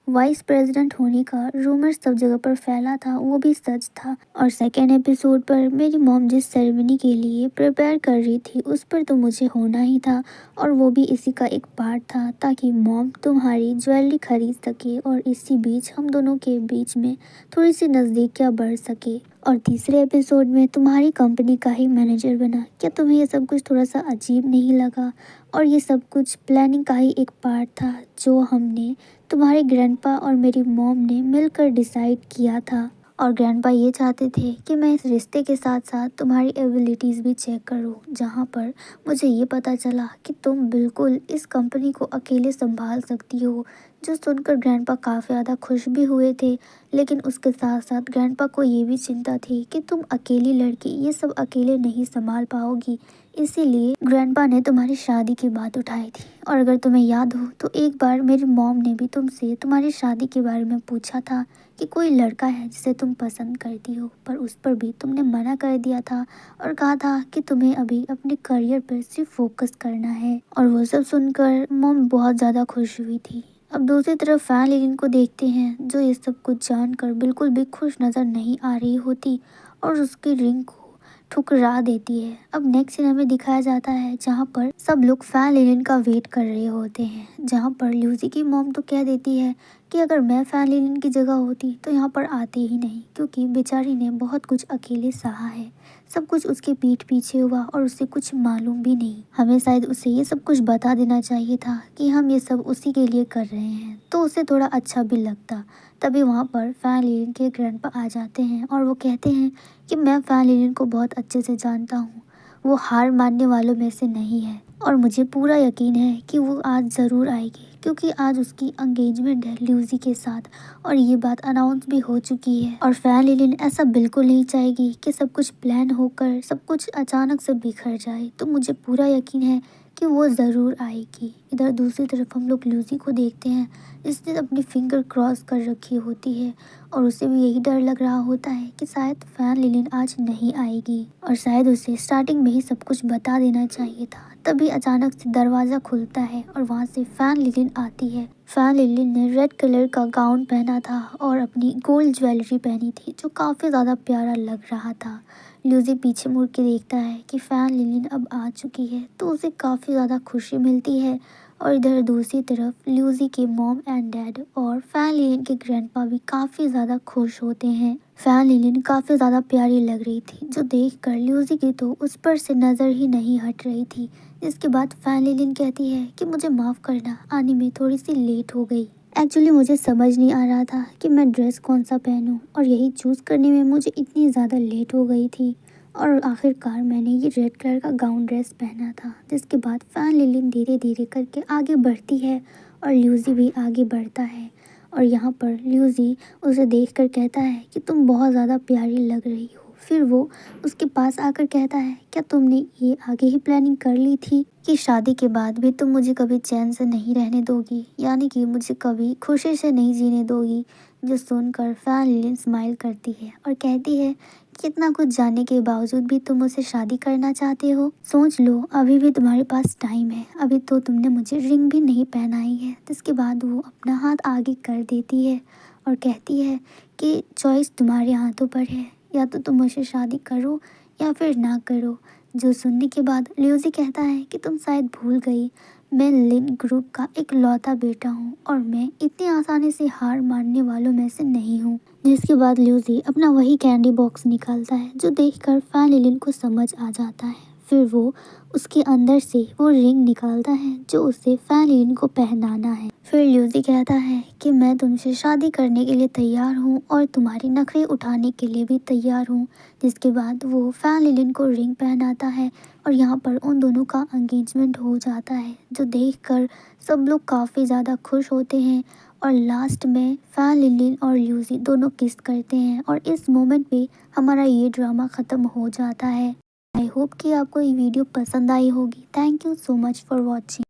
वाइस प्रेसिडेंट होने का रूमर सब जगह पर फैला था वो भी सच था। और सेकेंड एपिसोड पर मेरी मॉम जिस सेरेमनी के लिए प्रिपेयर कर रही थी उस पर तो मुझे होना ही था और वो भी इसी का एक पार्ट था ताकि मॉम तुम्हारी ज्वेलरी खरीद सके और इसी बीच हम दोनों के बीच में थोड़ी सी नज़दीकियाँ बढ़ सके। और तीसरे एपिसोड में तुम्हारी कंपनी का ही मैनेजर बना। क्या तुम्हें ये सब कुछ थोड़ा सा अजीब नहीं लगा? और ये सब कुछ प्लानिंग का ही एक पार्ट था जो हमने तुम्हारे ग्रैंडपा और मेरी मॉम ने मिलकर डिसाइड किया था। और ग्रैंडपा ये चाहते थे कि मैं इस रिश्ते के साथ साथ तुम्हारी एबिलिटीज़ भी चेक करूं, जहां पर मुझे ये पता चला कि तुम बिल्कुल इस कंपनी को अकेले संभाल सकती हो। जो सुनकर ग्रैंडपा काफ़ी ज़्यादा खुश भी हुए थे, लेकिन उसके साथ साथ ग्रैंडपा को ये भी चिंता थी कि तुम अकेली लड़की ये सब अकेले नहीं संभाल पाओगी। इसीलिए ग्रैंडपा ने तुम्हारी शादी की बात उठाई थी। और अगर तुम्हें याद हो तो एक बार मेरी मॉम ने भी तुमसे तुम्हारी शादी के बारे में पूछा था कि कोई लड़का है जिसे तुम पसंद करती हो, पर उस पर भी तुमने मना कर दिया था और कहा था कि तुम्हें अभी अपने करियर पर सिर्फ फोकस करना है। और वो सब सुनकर मॉम बहुत ज़्यादा खुश हुई थी। अब दूसरी तरफ फैन लिलिन को देखते हैं जो ये सब कुछ जानकर बिल्कुल भी खुश नज़र नहीं आ रही होती और उसकी रिंग को ठुकरा देती है। अब नेक्स्ट सीन हमें दिखाया जाता है जहाँ पर सब लोग फैन लिलिन का वेट कर रहे होते हैं, जहाँ पर ल्यूसी की मॉम तो कह देती है कि अगर मैं फैन लिलिन की जगह होती तो यहाँ पर आते ही नहीं, क्योंकि बेचारी ने बहुत कुछ अकेले सहा है। सब कुछ उसके पीठ पीछे हुआ और उसे कुछ मालूम भी नहीं। हमें शायद उसे ये सब कुछ बता देना चाहिए था कि हम ये सब उसी के लिए कर रहे हैं, तो उसे थोड़ा अच्छा भी लगता। तभी वहाँ पर फैन लिलिन के ग्रैंडपा आ जाते हैं और वो कहते हैं कि मैं फैन लिलिन को बहुत अच्छे से जानता हूँ, वो हार मानने वालों में से नहीं है और मुझे पूरा यकीन है कि वो आज ज़रूर आएगी, क्योंकि आज उसकी एंगेजमेंट है ल्यूसी के साथ और ये बात अनाउंस भी हो चुकी है। और फैन लिलिन ऐसा बिल्कुल नहीं चाहेगी कि सब कुछ प्लान होकर सब कुछ अचानक से बिखर जाए, तो मुझे पूरा यकीन है कि वो ज़रूर आएगी। इधर दूसरी तरफ हम लोग ल्यूसी को देखते हैं, जिसने अपनी फिंगर क्रॉस कर रखी होती है और उसे भी यही डर लग रहा होता है कि शायद फैन लिलिन आज नहीं आएगी और शायद उसे स्टार्टिंग में ही सब कुछ बता देना चाहिए था। तभी अचानक से दरवाज़ा खुलता है और वहाँ से फैन लिलिन आती है। फैन लिलिन ने रेड कलर का गाउन पहना था और अपनी गोल्ड ज्वेलरी पहनी थी जो काफ़ी ज़्यादा प्यारा लग रहा था। ल्यूसी पीछे मुड़ के देखता है कि फैन लिलिन अब आ चुकी है, तो उसे काफ़ी ज़्यादा खुशी मिलती है। और इधर दूसरी तरफ ल्यूसी के मॉम एंड डैड और फैन लिलिन के ग्रैंडपा भी काफ़ी ज़्यादा खुश होते हैं। फैन लिलिन काफ़ी ज़्यादा प्यारी लग रही थी, जो देखकर ल्यूसी की तो उस पर से नज़र ही नहीं हट रही थी। इसके बाद फैन लिलिन कहती है कि मुझे माफ़ करना, आने में थोड़ी सी लेट हो गई। एक्चुअली मुझे समझ नहीं आ रहा था कि मैं ड्रेस कौन सा पहनूं और यही चूज़ करने में मुझे इतनी ज़्यादा लेट हो गई थी और आखिरकार मैंने ये रेड कलर का गाउन ड्रेस पहना था। जिसके बाद फैन लिलिन धीरे धीरे करके आगे बढ़ती है और ल्यूसी भी आगे बढ़ता है और यहाँ पर ल्यूसी उसे देखकर कहता है कि तुम बहुत ज़्यादा प्यारी लग रही हो। फिर वो उसके पास आकर कहता है, क्या तुमने ये आगे ही प्लानिंग कर ली थी कि शादी के बाद भी तुम मुझे कभी चैन से नहीं रहने दोगी, यानी कि मुझे कभी खुशी से नहीं जीने दोगी। जो सुनकर फैन लिलिन स्माइल करती है और कहती है कि इतना कुछ जानने के बावजूद भी तुम मुझसे शादी करना चाहते हो। सोच लो, अभी भी तुम्हारे पास टाइम है, अभी तो तुमने मुझे रिंग भी नहीं पहनाई है। जिसके बाद वो अपना हाथ आगे कर देती है और कहती है कि चॉइस तुम्हारे हाथों पर है, या तो तुम मुझसे शादी करो या फिर ना करो। जो सुनने के बाद ल्यूसी कहता है कि तुम शायद भूल गई, मैं लिन ग्रुप का एक लौता बेटा हूँ और मैं इतनी आसानी से हार मानने वालों में से नहीं हूँ। जिसके बाद ल्यूसी अपना वही कैंडी बॉक्स निकालता है जो देखकर फैन लिलिन को समझ आ जाता है। फिर वो उसके अंदर से वो रिंग निकालता है जो उसे फैन लिलिन को पहनाना है। फिर ल्यूसी कहता है कि मैं तुमसे शादी करने के लिए तैयार हूँ और तुम्हारी नखरे उठाने के लिए भी तैयार हूँ। जिसके बाद वो फैन लिलिन को रिंग पहनाता है और यहाँ पर उन दोनों का एंगेजमेंट हो जाता है, जो देखकर सब लोग काफ़ी ज़्यादा खुश होते हैं। और लास्ट में फैन लिलिन और ल्यूसी दोनों किस करते हैं और इस मोमेंट पे हमारा ये ड्रामा ख़त्म हो जाता है। आई होप कि आपको ये वीडियो पसंद आई होगी। Thank you so much for watching.